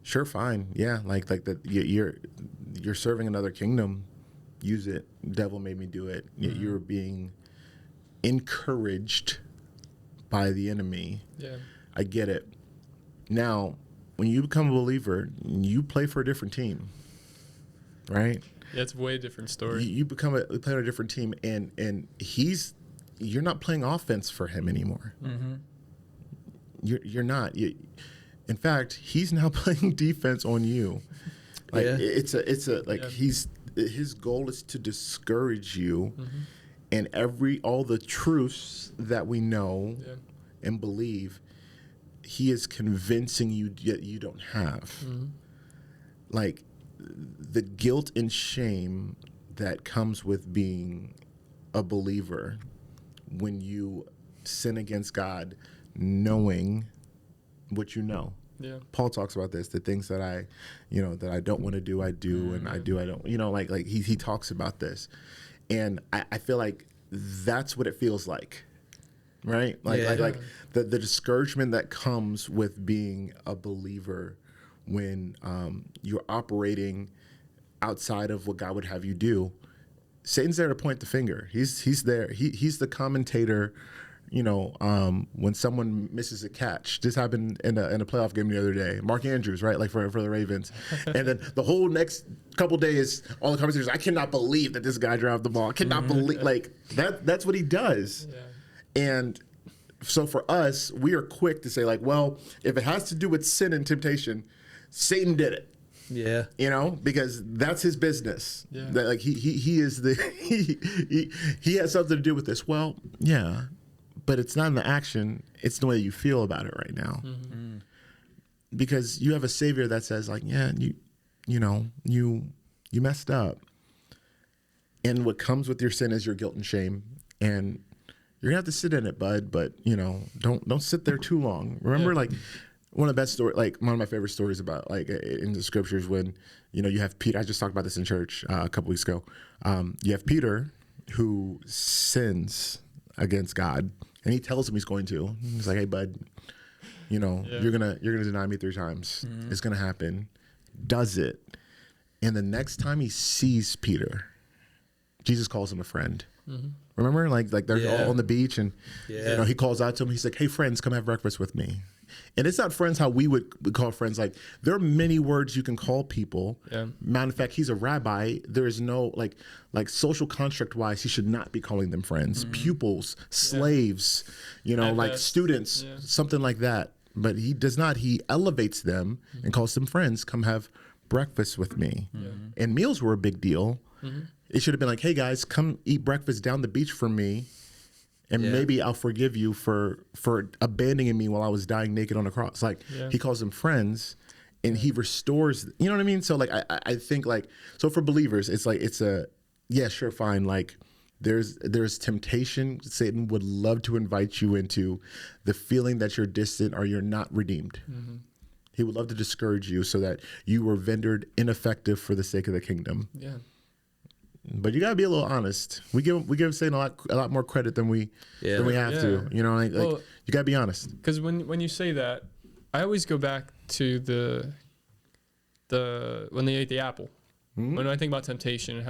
Sure, fine, yeah. Like that. You're serving another kingdom. Use it. Devil made me do it. You're being encouraged by the enemy. Yeah, I get it. Now, when you become a believer, you play for a different team, right? Yeah, it's a way different story. You play on a different team, and you're not playing offense for him anymore. You're not. In fact, he's now playing defense on you. Like his goal is to discourage you, and all the truths that we know and believe, he is convincing you that you don't have. Like the guilt and shame that comes with being a believer when you sin against God, knowing what you know. Yeah. Paul talks about this, the things that I don't want to do, I do, and I don't, like he talks about this. And I feel like that's what it feels like, right? Like the discouragement that comes with being a believer when you're operating outside of what God would have you do. Satan's there to point the finger. He's there. He's the commentator. When someone misses a catch, this happened in a playoff game the other day. Mark Andrews, right, like for the Ravens, and then the whole next couple days, all the commentators, I cannot believe that this guy dropped the ball. I cannot believe that. That's what he does, and so for us, we are quick to say like, well, if it has to do with sin and temptation, Satan did it. Yeah, because that's his business. Yeah, that, he is he has something to do with this. Well, yeah. but it's not in the action. It's the way you feel about it right now. Mm-hmm. Because you have a Savior that says like, yeah, you messed up. And what comes with your sin is your guilt and shame. And you're gonna have to sit in it, bud, but don't sit there too long. Remember, like one of the best stories, like one of my favorite stories about like in the scriptures when you have Peter. I just talked about this in church a couple weeks ago. You have Peter who sins against God, and he tells him he's going to. He's like, "Hey, bud, you're gonna deny me 3 times. Mm-hmm. It's gonna happen." Does it, and the next time he sees Peter, Jesus calls him a friend. Mm-hmm. Remember, like they're all on the beach, and he calls out to him. He's like, "Hey, friends, come have breakfast with me." And it's not friends how we would call friends. Like there are many words you can call people. Yeah. Matter of fact, he's a rabbi. There is no like social construct wise, he should not be calling them friends, pupils, slaves, like students, something like that. But he does not. He elevates them and calls them friends. Come have breakfast with me. Mm-hmm. And meals were a big deal. Mm-hmm. It should have been like, hey guys, come eat breakfast down the beach for me. And maybe I'll forgive you for abandoning me while I was dying naked on the cross. Like he calls them friends and he restores, you know what I mean? So like, I think like, so for believers, it's like, it's a, yeah, sure. Fine. Like there's temptation. Satan would love to invite you into the feeling that you're distant or you're not redeemed. Mm-hmm. He would love to discourage you so that you were rendered ineffective for the sake of the kingdom. Yeah. But you gotta be a little honest. We give Satan a lot more credit than we have to. Like you gotta be honest. Because when you say that, I always go back to the when they ate the apple. Mm-hmm. When I think about temptation and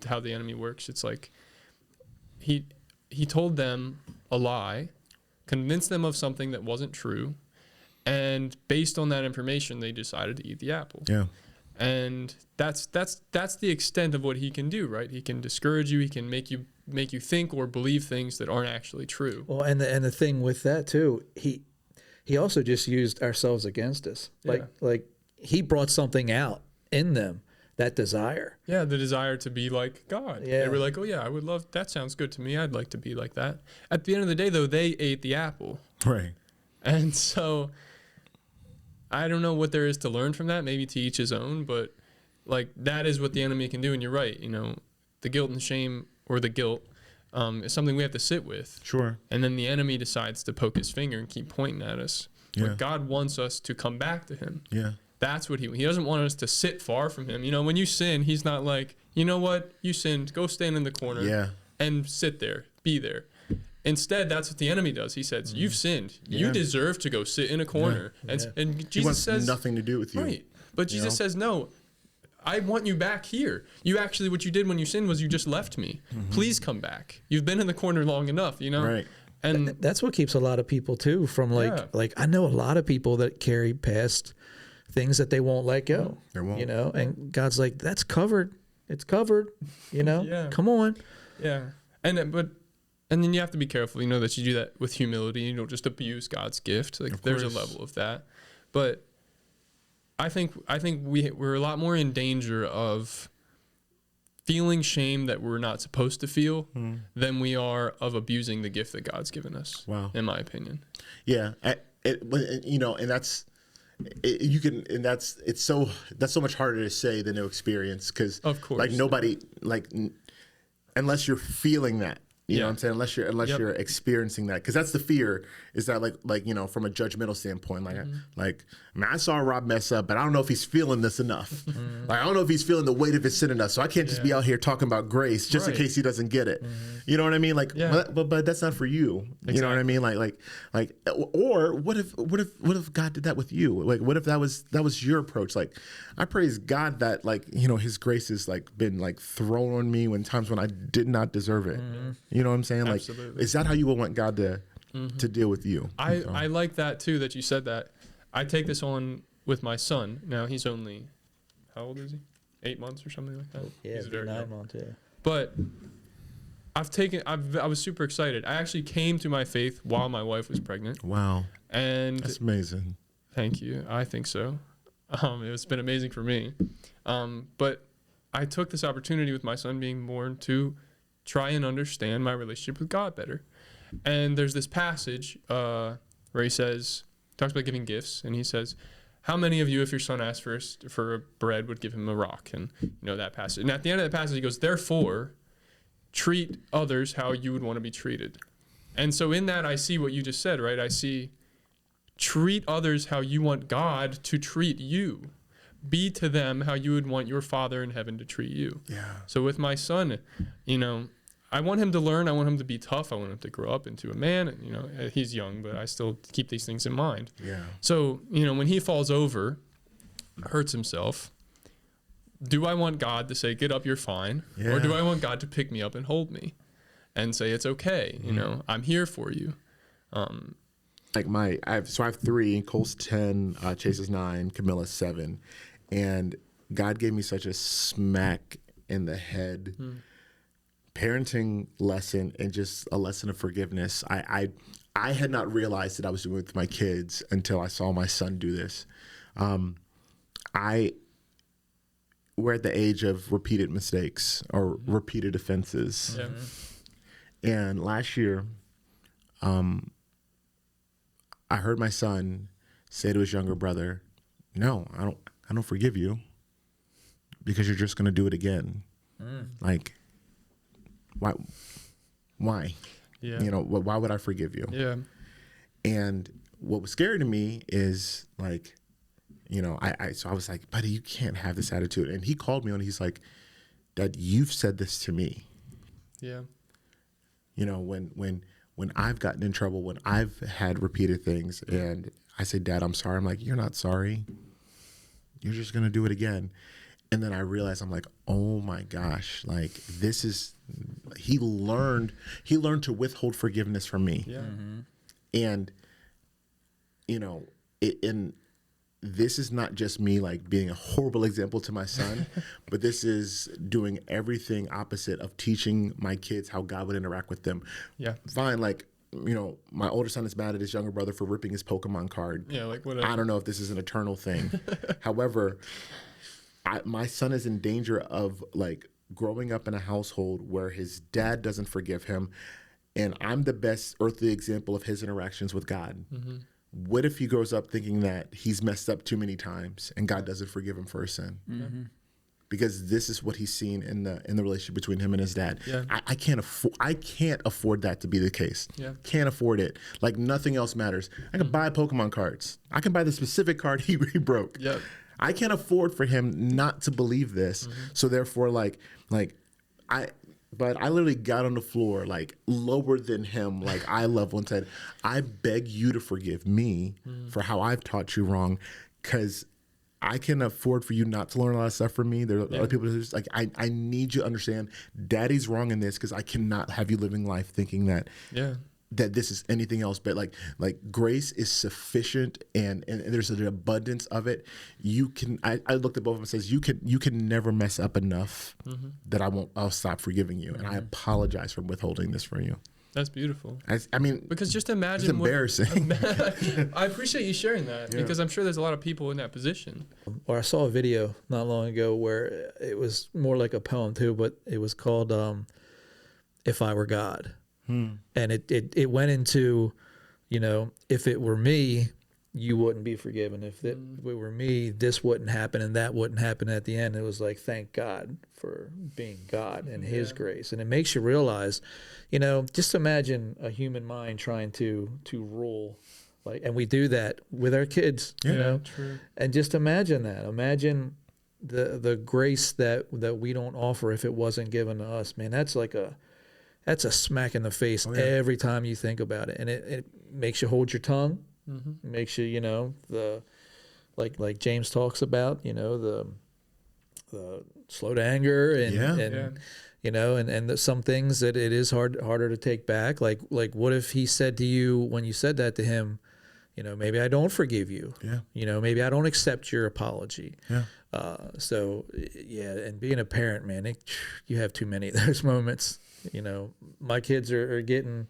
how the enemy works, it's like he told them a lie, convinced them of something that wasn't true, and based on that information, they decided to eat the apple. Yeah. And that's the extent of what he can do, right? He can discourage you. He can make you think or believe things that aren't actually true. Well, and the thing with that too, he also just used ourselves against us. Like he brought something out in them, that desire. Yeah, the desire to be like God. Yeah. They were like, oh yeah, I would love, that sounds good to me. I'd like to be like that. At the end of the day, though, they ate the apple. Right. And so I don't know what there is to learn from that, maybe to each his own, but like that is what the enemy can do. And you're right, the guilt and shame or the guilt is something we have to sit with. Sure. And then the enemy decides to poke his finger and keep pointing at us. Yeah. But God wants us to come back to him. Yeah. That's what he doesn't want us to sit far from him. When you sin, he's not like, you know what, you sinned, go stand in the corner and sit there, be there. Instead, that's what the enemy does. He says, you've sinned. Yeah. You deserve to go sit in a corner. Yeah. And Jesus says nothing to do with you. Right. But Jesus says, no, I want you back here. You actually, what you did when you sinned was you just left me. Mm-hmm. Please come back. You've been in the corner long enough, Right. And that's what keeps a lot of people too from like I know a lot of people that carry past things that they won't let go. They won't. And God's like, that's covered. It's covered. Come on. Yeah. And then you have to be careful, that you do that with humility. You don't just abuse God's gift. Like there's a level of that. But I think we're a lot more in danger of feeling shame that we're not supposed to feel than we are of abusing the gift that God's given us. Wow. In my opinion. Yeah. And that's that's so much harder to say than to experience because of course, like nobody unless you're feeling that. You know what I'm saying? Unless you're experiencing that, because that's the fear. Is that like from a judgmental standpoint, I saw Rob mess up, but I don't know if he's feeling this enough. Mm-hmm. Like I don't know if he's feeling the weight of his sin enough. So I can't just be out here talking about grace just in case he doesn't get it. Mm-hmm. You know what I mean? Like, but that's not for you. Exactly. You know what I mean? Like, or what if God did that with you? Like, what if that was your approach? Like, I praise God that His grace has been thrown on me when times when I did not deserve it. Mm-hmm. You know what I'm saying? Absolutely. Like, is that how you would want God to deal with you? I like that too, that you said that. I take this on with my son. Now he's only, how old is he? 8 months or something like that? Yeah, he's very 9 months, yeah. But I was super excited. I actually came to my faith while my wife was pregnant. Wow. And that's amazing. Thank you. I think so. It's been amazing for me. But I took this opportunity with my son being born to try and understand my relationship with God better. And there's this passage where he talks about giving gifts, and he says, how many of you, if your son asked for a bread, would give him a rock? And that passage. And at the end of the passage, he goes, therefore, treat others how you would want to be treated. And so in that, I see what you just said, right? I see treat others how you want God to treat you. Be to them how you would want your Father in heaven to treat you. Yeah. So with my son, I want him to learn. I want him to be tough. I want him to grow up into a man. He's young, but I still keep these things in mind. Yeah. So, when he falls over, hurts himself, do I want God to say, get up, you're fine? Yeah. Or do I want God to pick me up and hold me and say, it's okay. I'm here for you. I have 3, Cole's 10, Chase is 9, Camilla's 7. And God gave me such a smack in the head parenting lesson, and just a lesson of forgiveness. I had not realized that I was doing it with my kids until I saw my son do this. We're at the age of repeated mistakes or repeated offenses. Yeah. And last year, I heard my son say to his younger brother, "No, I don't forgive you because you're just going to do it again." Like, why? Yeah. Why would I forgive you? Yeah. And what was scary to me is like, so I was like, buddy, you can't have this attitude. And he called me on, he's like, Dad, you've said this to me. Yeah. When I've gotten in trouble, when I've had repeated things, and I say, Dad, I'm sorry. I'm like, you're not sorry. You're just going to do it again. And then I realized, I'm like, oh my gosh, like he learned to withhold forgiveness from me. Yeah. And, this is not just me like being a horrible example to my son, but this is doing everything opposite of teaching my kids how God would interact with them. Yeah. Fine. Like, my older son is mad at his younger brother for ripping his Pokemon card. Yeah. Like whatever. I don't know if this is an eternal thing. However, my son is in danger of like growing up in a household where his dad doesn't forgive him, and I'm the best earthly example of his interactions with God. What if he grows up thinking that he's messed up too many times and God doesn't forgive him for his sin? Because this is what he's seen in the relationship between him and his dad. Yeah. I can't afford that to be the case. Yeah. Can't afford it. Like nothing else matters. I can buy Pokemon cards. I can buy the specific card he broke. Yep. I can't afford for him not to believe this. So therefore, but I literally got on the floor, like lower than him, like eye level, and said, I beg you to forgive me for how I've taught you wrong, because I can afford for you not to learn a lot of stuff from me. There are other people who's just like, I need you to understand Daddy's wrong in this, because I cannot have you living life thinking that that this is anything else. But like grace is sufficient, and there's an abundance of it. You can I looked at both of them and says, you can never mess up enough that I'll stop forgiving you. And I apologize for withholding this from you. That's beautiful. I mean, because just imagine it's embarrassing. I appreciate you sharing that, because I'm sure there's a lot of people in that position. Or I saw a video not long ago where it was more like a poem too, but it was called "If I Were God," and it went into, if it were me, you wouldn't be forgiven. If it were me, this wouldn't happen and that wouldn't happen. At the end, it was like, thank God for being God and His grace, and it makes you realize, just imagine a human mind trying to rule. And we do that with our kids, True. and just imagine that. Imagine the grace that we don't offer if it wasn't given to us. Man, that's a smack in the face every time you think about it, and it makes you hold your tongue. It makes you, the like James talks about, the slow to anger and some things that it is harder to take back. Like what if he said to you when you said that to him, maybe I don't forgive you. Yeah. Maybe I don't accept your apology. Yeah. And being a parent, man, you have too many of those moments. My kids are getting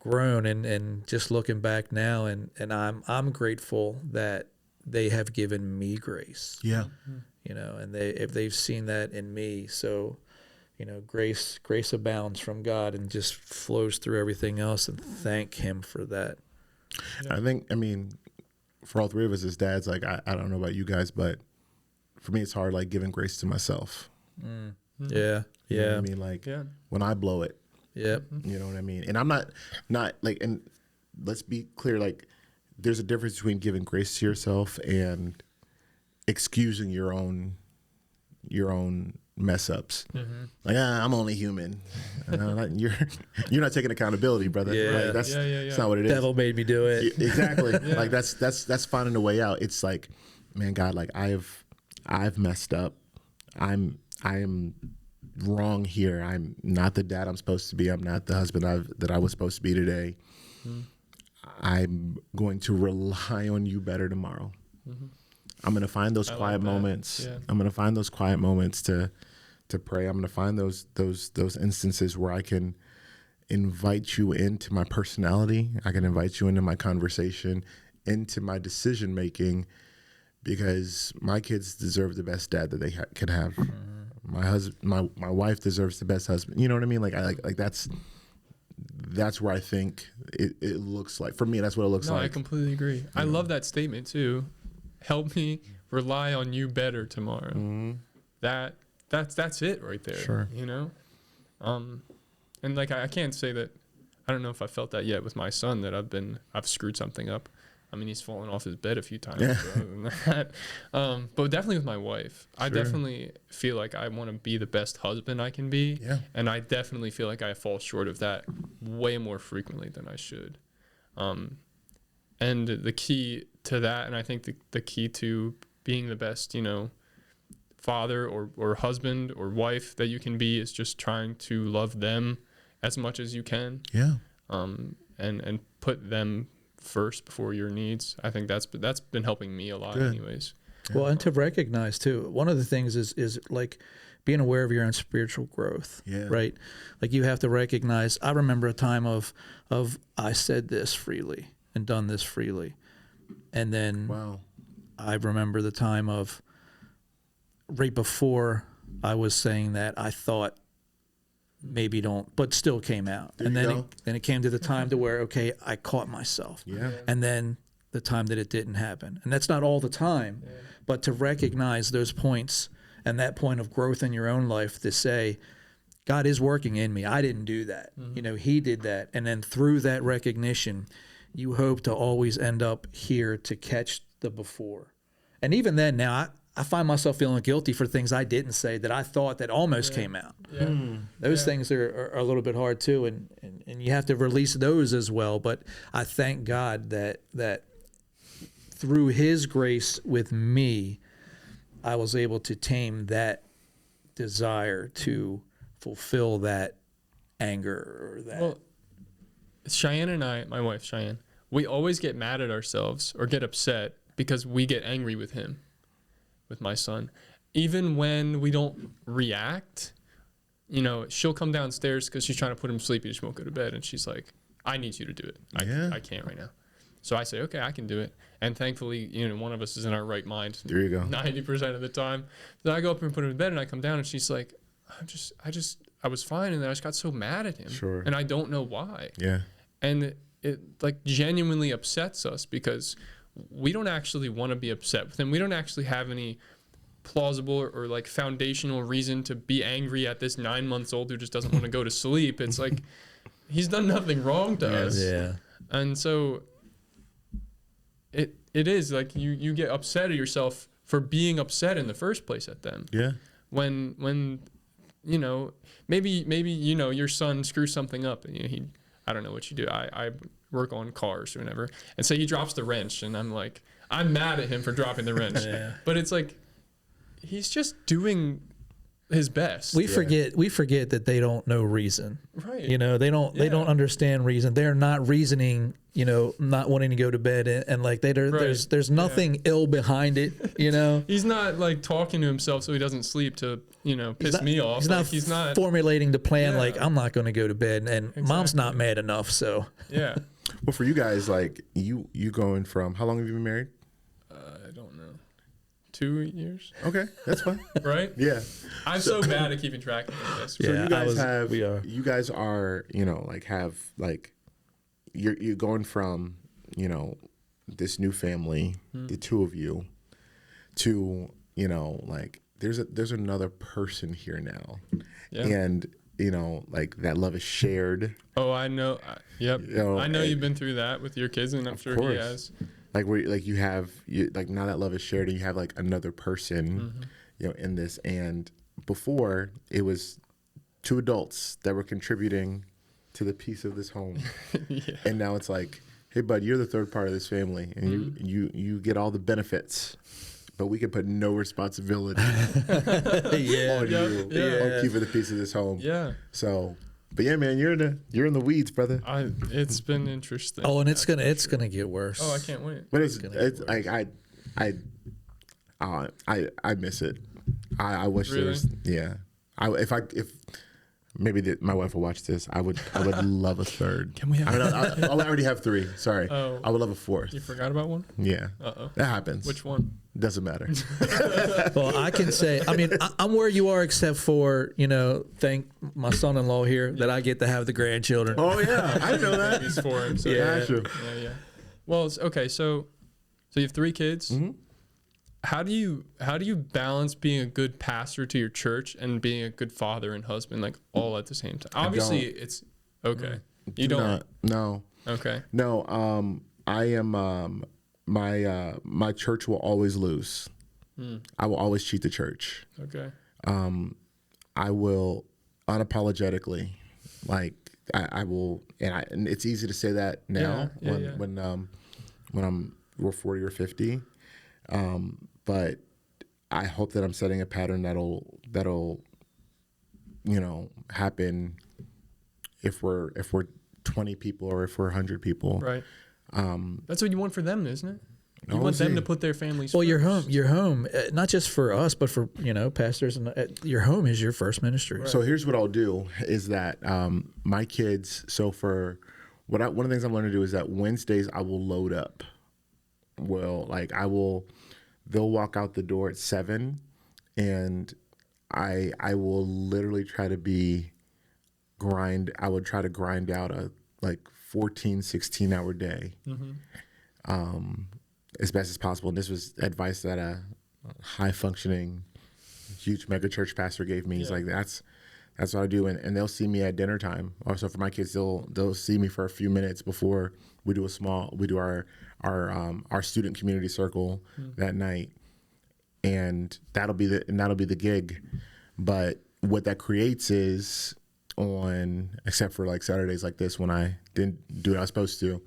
grown, and just looking back now, and I'm grateful that they have given me grace. Yeah. And if they've seen that in me. So grace abounds from God and just flows through everything else, and thank him for that. I mean, for all three of us as dads, like, I don't know about you guys, but for me, it's hard, like, giving grace to myself. Yeah. You know what I mean? Like, when I blow it. Yep. You know what I mean? And I'm not like, and let's be clear, like, there's a difference between giving grace to yourself and excusing your own mess ups. Like, I'm only human. You're not taking accountability, brother. Yeah. Like, that's not what it is. Devil made me do it. Exactly. Like, that's finding a way out. It's like, man, God, like, I've messed up. I am wrong here. I'm not the dad I'm supposed to be. I'm not the husband that I was supposed to be today. I'm going to rely on you better tomorrow. I'm going to find those quiet moments. Yeah. I'm going to find those quiet moments to pray. I'm going to find those instances where I can invite you into my personality. I can invite you into my conversation, into my decision making, because my kids deserve the best dad that they could have. My husband, my wife deserves the best husband. You know what I mean? Like, that's where I think it looks like. For me, that's what it looks like. No, I completely agree. I love that statement too. Help me rely on you better tomorrow. That's it right there. Sure. You know? And like, I can't say that, I don't know if I felt that yet with my son, that I've screwed something up. I mean, he's fallen off his bed a few times. Yeah. Other than that. But definitely with my wife, I definitely feel like I want to be the best husband I can be. Yeah. And I definitely feel like I fall short of that way more frequently than I should. And the key to that, and I think the key to being the best, father or husband or wife that you can be, is just trying to love them as much as you can. Yeah. And put them first before your needs. I think that's been helping me a lot. Good. Anyways. Well, and to recognize too, one of the things is like being aware of your own spiritual growth. Yeah. Right. Like, you have to recognize, I remember a time of I said this freely and done this freely. And then I remember the time of right before I was saying that, I thought maybe don't, but still came out. And then it came to the time to where, okay, I caught myself. Yeah. And then the time that it didn't happen. And that's not all the time, but to recognize those points and that point of growth in your own life, to say, God is working in me. I didn't do that. He did that. And then through that recognition, you hope to always end up here to catch the before. And even then, now I find myself feeling guilty for things I didn't say that I thought that almost came out. Those things are a little bit hard too, and you have to release those as well. But I thank God that through his grace with me, I was able to tame that desire to fulfill that anger or that. Well, Cheyenne and I, my wife Cheyenne, we always get mad at ourselves or get upset because we get angry with him, with my son. Even when we don't react, she'll come downstairs because she's trying to put him to sleep. He just won't go to bed. And she's like, I need you to do it. I can't right now. So I say, okay, I can do it. And thankfully, one of us is in our right mind. There you go. 90% of the time. Then I go up and put him in bed, and I come down, and she's like, I was fine. And then I just got so mad at him. Sure. And I don't know why. Yeah. And it like genuinely upsets us because we don't actually want to be upset with him. We don't actually have any plausible or like foundational reason to be angry at this 9 months old who just doesn't want to go to sleep. It's like, he's done nothing wrong to us. Yeah. And so it is like you get upset at yourself for being upset in the first place at them. Yeah. When maybe your son screws something up and I don't know what you do. I work on cars or whatever, and say he drops the wrench, and I'm mad at him for dropping the wrench. But it's like, he's just doing his best. We forget that they don't know reason. Right. They don't understand reason. They're not reasoning, not wanting to go to bed and like there's nothing ill behind it, He's not like talking to himself so he doesn't sleep to, piss me off. He's not formulating the plan like, I'm not going to go to bed, and mom's not mad enough, so. Yeah. Well, for you guys, like you going from, how long have you been married? I don't know. 2 years. Okay, that's fine. Right? Yeah. I'm so bad at keeping track of this. So Yeah, you guys are, you're going from, this new family, the two of you, to, there's another person here now. Yeah. And, that love is shared. Oh, I know. Yep. I know you've been through that with your kids, and I'm sure he has. Now that love is shared, and you have another person, in this. And before it was two adults that were contributing to the peace of this home. Yeah. And now it's like, hey, bud, you're the third part of this family, and you get all the benefits, but we can put no responsibility on you on keeping the peace of this home. Yeah. So, but yeah, man, you're in the weeds, brother. It's been interesting. Oh, and it's gonna get worse. Oh, I can't wait. But it's like I miss it. I wish there was. Yeah. If maybe my wife will watch this, I would love a third. Can we have? I already have 3. Sorry. Oh. I would love a 4th. You forgot about one? Yeah. Uh-oh. That happens. Which one? Doesn't matter. Well, I can say, I'm where you are, except for, thank my son-in-law here that I get to have the grandchildren. Oh yeah, I didn't know that. He's for him. So Yeah, true. Yeah. Well, okay. So you have 3 kids. Mm-hmm. How do you balance being a good pastor to your church and being a good father and husband, all at the same time? Obviously, it's okay. You don't. No. Okay. No. I am. My church will always lose. I will always cheat the church. Okay. I will unapologetically, I will, and it's easy to say that now when we're 40 or 50. But I hope that I'm setting a pattern that'll happen if we're 20 people or if we're 100 people. Right. That's what you want for them, isn't it? You want them to put their families. Well, first. your home, not just for us, but for pastors, and your home is your first ministry. Right. So here's what I'll do is that my kids. So for one of the things I'm learning to do is that Wednesdays I will load up. Well, they'll walk out the door at 7, and I will literally try to I would try to grind out a 14, 16-hour day. As best as possible. And this was advice that a high-functioning, huge mega church pastor gave me. He's like, that's what I do. And they'll see me at dinner time. Also for my kids, they'll see me for a few minutes before we do our student community circle that night. And that'll be the gig. But what that creates is except for Saturdays like this when I didn't do what I was supposed to,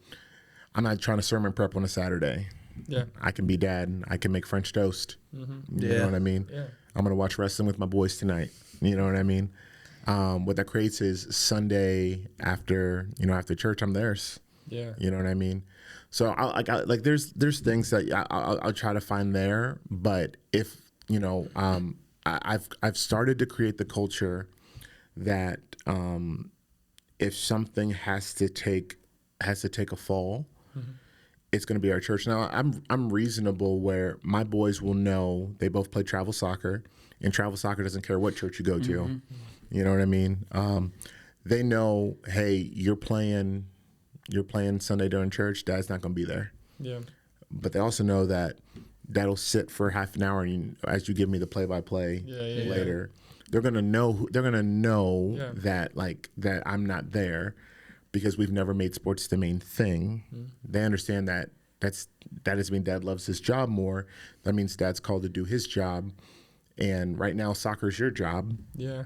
I'm not trying to sermon prep on a Saturday. Yeah. I can be dad. I can make French toast. You know what I mean? Yeah. I'm going to watch wrestling with my boys tonight. You know what I mean? What that creates is Sunday after church, I'm theirs. Yeah. You know what I mean? So there's things that I'll try to find there, but if, I've started to create the culture that if something has to take a fall, it's going to be our church. Now, I'm reasonable where my boys will know they both play travel soccer, and travel soccer doesn't care what church you go to. You know what I mean? They know, hey, you're playing Sunday during church. Dad's not going to be there. Yeah. But they also know that that'll sit for half an hour, and as you give me the play-by-play later, they're gonna know. They're gonna know that that I'm not there because we've never made sports the main thing. They understand that that doesn't mean Dad loves his job more. That means Dad's called to do his job, and right now soccer's your job. Yeah.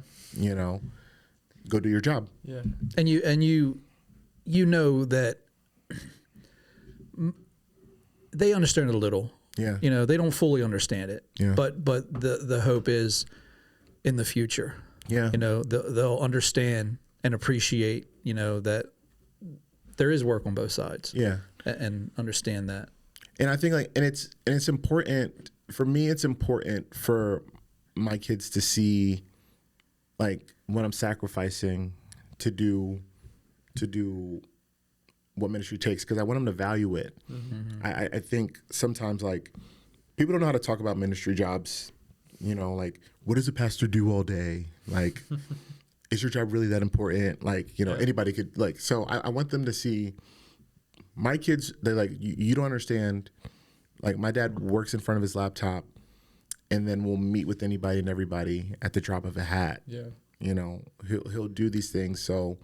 Go do your job. Yeah. And you know that they understand it a little. Yeah. They don't fully understand it. Yeah. But the hope is in the future. Yeah. They'll understand and appreciate, that there is work on both sides. Yeah. And understand that. And I think it's important for me. It's important for my kids to see, when I'm sacrificing to do what ministry takes, because I want them to value it. I think sometimes people don't know how to talk about ministry jobs. You know, like, what does a pastor do all day? Like, is your job really that important? Like, you know, anybody could, like, so I want them to see my kids. They're like, you don't understand. Like, my dad works in front of his laptop and then we'll meet with anybody and everybody at the drop of a hat. Yeah. You know, he'll do these things. So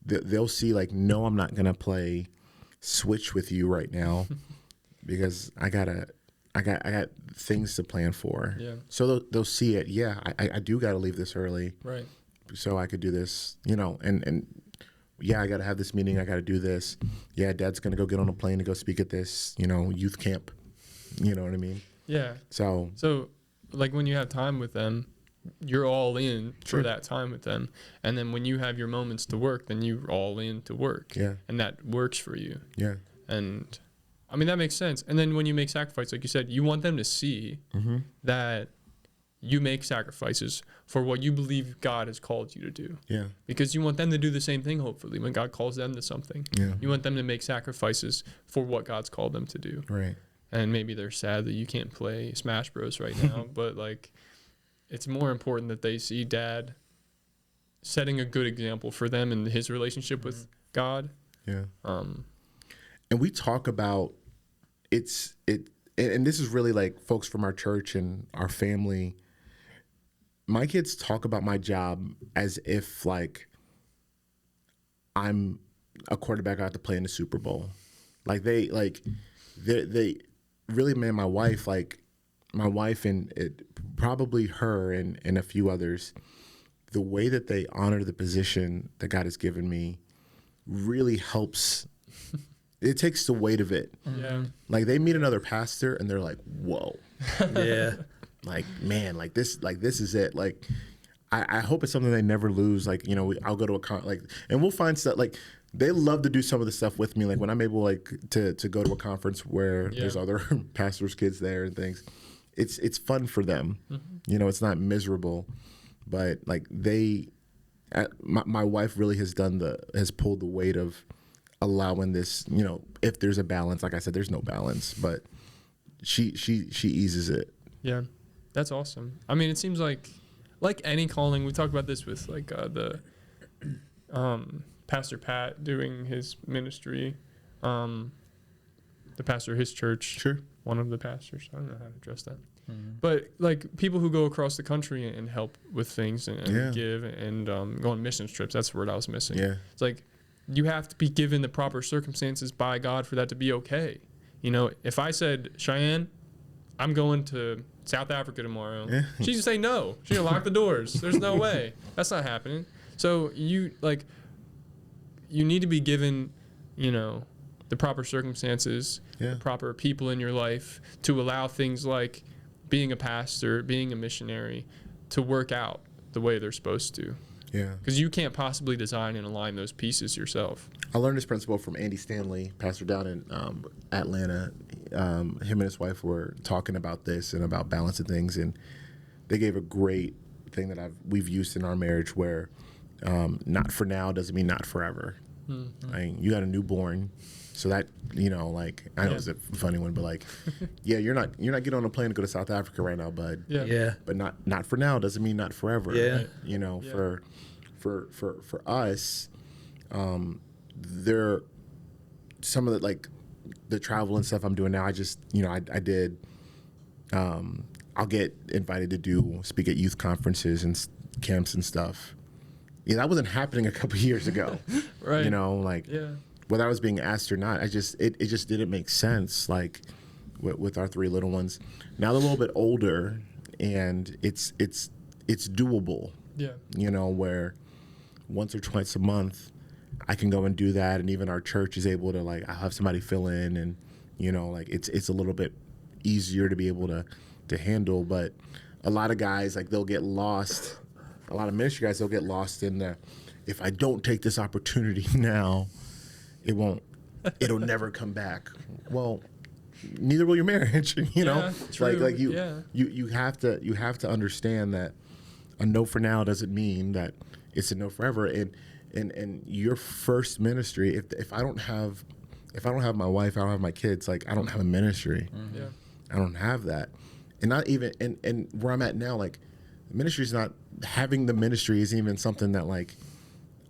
they'll see, like, no, I'm not going to play Switch with you right now because I got things to plan for. Yeah. So they'll see it. Yeah, I do got to leave this early. Right. So I could do this, you know, and yeah, I got to have this meeting. I got to do this. Yeah, Dad's going to go get on a plane to go speak at this, you know, youth camp. You know what I mean? Yeah. So like when you have time with them, you're all in Sure. for that time with them. And then when you have your moments to work, then you're all in to work. Yeah. And that works for you. Yeah. And I mean, that makes sense. And then when you make sacrifice, like you said, you want them to see that you make sacrifices for what you believe God has called you to do. Yeah. Because you want them to do the same thing, hopefully, when God calls them to something. Yeah. You want them to make sacrifices for what God's called them to do. Right. And maybe they're sad that you can't play Smash Bros right now, but like, it's more important that they see Dad setting a good example for them in his relationship with God. Yeah. Um, And we talk about and this is really like folks from our church and our family. My kids talk about my job as if like I'm a quarterback I have to play in the Super Bowl. Like they really, man, my wife and probably her and a few others, the way that they honor the position that God has given me really helps. It takes the weight of it. yeah. Like they meet another pastor and they're like, whoa. Yeah. Like, man, like this is it. Like, I hope it's something they never lose. Like, you know, I'll go to and we'll find stuff like they love to do some of the stuff with me. Like when I'm able like to go to a conference where there's other pastors' kids there and things, it's fun for them. You know, it's not miserable, but like my wife really has pulled the weight of allowing this, you know, if there's a balance. Like I said, there's no balance, but she eases it. Yeah. That's awesome. I mean, it seems like any calling, we talked about this with like the Pastor Pat doing his ministry, the pastor of his church. Sure. One of the pastors. I don't know how to address that. But like people who go across the country and help with things and give and go on mission trips. That's the word I was missing. Yeah. It's like you have to be given the proper circumstances by God for that to be okay. You know, if I said, Cheyenne, I'm going to South Africa tomorrow, she'd say no. She'd lock the doors. There's no way. That's not happening. So you need to be given, you know, the proper circumstances, the proper people in your life to allow things like being a pastor, being a missionary to work out the way they're supposed to. Yeah. Because you can't possibly design and align those pieces yourself. I learned this principle from Andy Stanley, pastor down in Atlanta. Him and his wife were talking about this and about balancing things, and they gave a great thing that we've used in our marriage where not for now doesn't mean not forever. Like, you got a newborn, so that, you know, like, I know it's a funny one, but like, you're not getting on a plane to go to South Africa right now, bud. Yeah. But not for now doesn't mean not forever. Yeah. You know, for us, there some of the like the travel and stuff I'm doing now. I just, you know, I did. I'll get invited to speak at youth conferences and camps and stuff. Yeah, that wasn't happening a couple years ago. Right. You know, like whether I was being asked or not, it just didn't make sense. Like with our three little ones, now they're a little bit older, and it's doable. Yeah. You know, where once or twice a month I can go and do that, and even our church is able to, like, I'll have somebody fill in, and, you know, like it's a little bit easier to be able to handle. But a lot of guys, like, they'll get lost. A lot of ministry guys, they'll get lost in the, if I don't take this opportunity now, it'll never come back. Well, neither will your marriage. You know, true. like you have to understand that a no for now doesn't mean that it's a no forever. And your first ministry, if I don't have my wife, I don't have my kids, like, I don't have a ministry. I don't have that. And not even, and where I'm at now, like, ministry's not, having the ministry isn't even something that, like,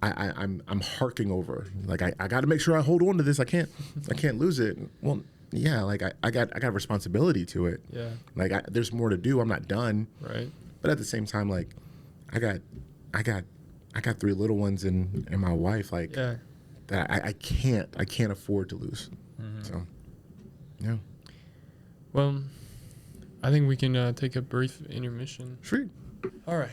I'm harking over. Like, I got to make sure I hold on to this. I can't lose it. Well, yeah, like, I got responsibility to it. Yeah. Like, there's more to do. I'm not done. Right. But at the same time, like, I got 3 little ones and my wife, like, Yeah. that I can't afford to lose. So, yeah. Well, I think we can take a brief intermission. Sweet. All right.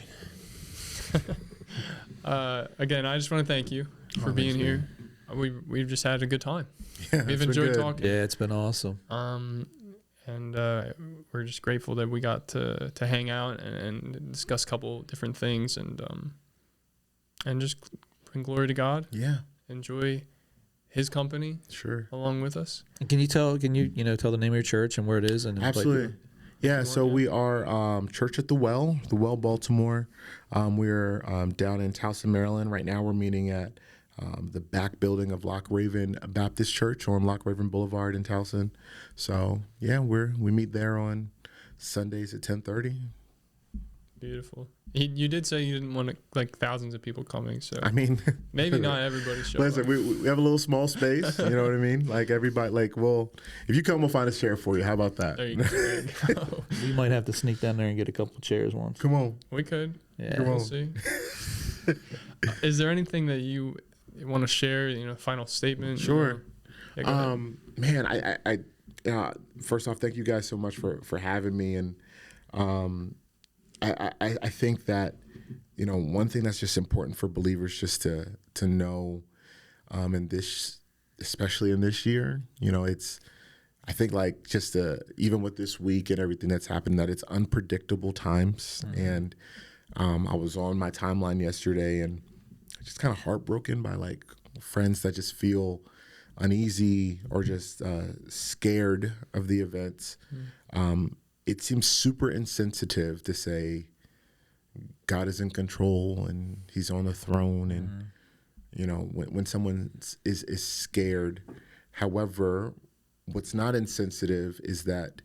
Again, I just want to thank you for being here. We've just had a good time. Yeah, We've enjoyed talking. Yeah, it's been awesome. And we're just grateful that we got to hang out and discuss a couple different things and just bring glory to God. Yeah. Enjoy His company. Sure. Along with us. Can you tell the name of your church and where it is? And Absolutely. Yeah, so we are Church at the Well, Baltimore. We're down in Towson, Maryland. Right now we're meeting at the back building of Loch Raven Baptist Church on Loch Raven Boulevard in Towson. So, yeah, we meet there on Sundays at 10:30. Beautiful. You did say you didn't want like thousands of people coming, so I mean, maybe not everybody show listen, up. we have a little small space, you know what I mean? Like, everybody, like, well, if you come, we'll find a chair for you. How about that? There you go. We might have to sneak down there and get a couple chairs once. Come on. We could. Yeah. Come We'll on. see. Is there anything that you want to share? Final statement? Sure. Yeah, go ahead. Man, I first off, thank you guys so much for having me. And I think that, one thing that's just important for believers just to know, in this, especially in this year, I think, like, just even with this week and everything that's happened, that it's unpredictable times. Mm-hmm. And I was on my timeline yesterday and just kind of heartbroken by, like, friends that just feel uneasy or just scared of the events. It seems super insensitive to say God is in control and He's on the throne, and when someone is scared. However, what's not insensitive is that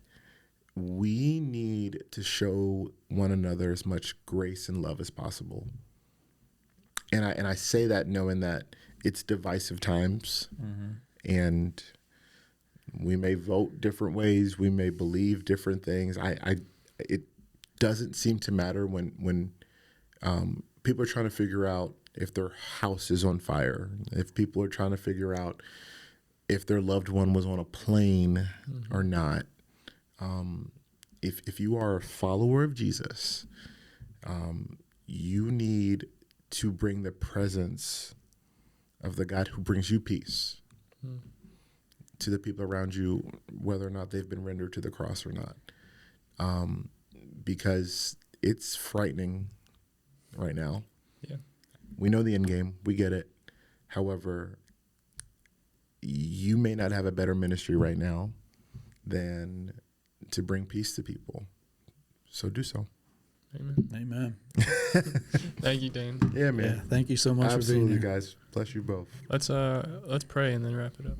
we need to show one another as much grace and love as possible. And I say that knowing that it's divisive times, and we may vote different ways, we may believe different things. It doesn't seem to matter when people are trying to figure out if their house is on fire, if people are trying to figure out if their loved one was on a plane or not. If you are a follower of Jesus, you need to bring the presence of the God who brings you peace to the people around you, whether or not they've been rendered to the cross or not. Because it's frightening right now. Yeah. We know the end game. We get it. However, you may not have a better ministry right now than to bring peace to people. So do so. Amen. Thank you, Dayne. Yeah, man. Yeah, thank you so much Absolutely, for being here. guys. Bless you both. Let's pray and then wrap it up.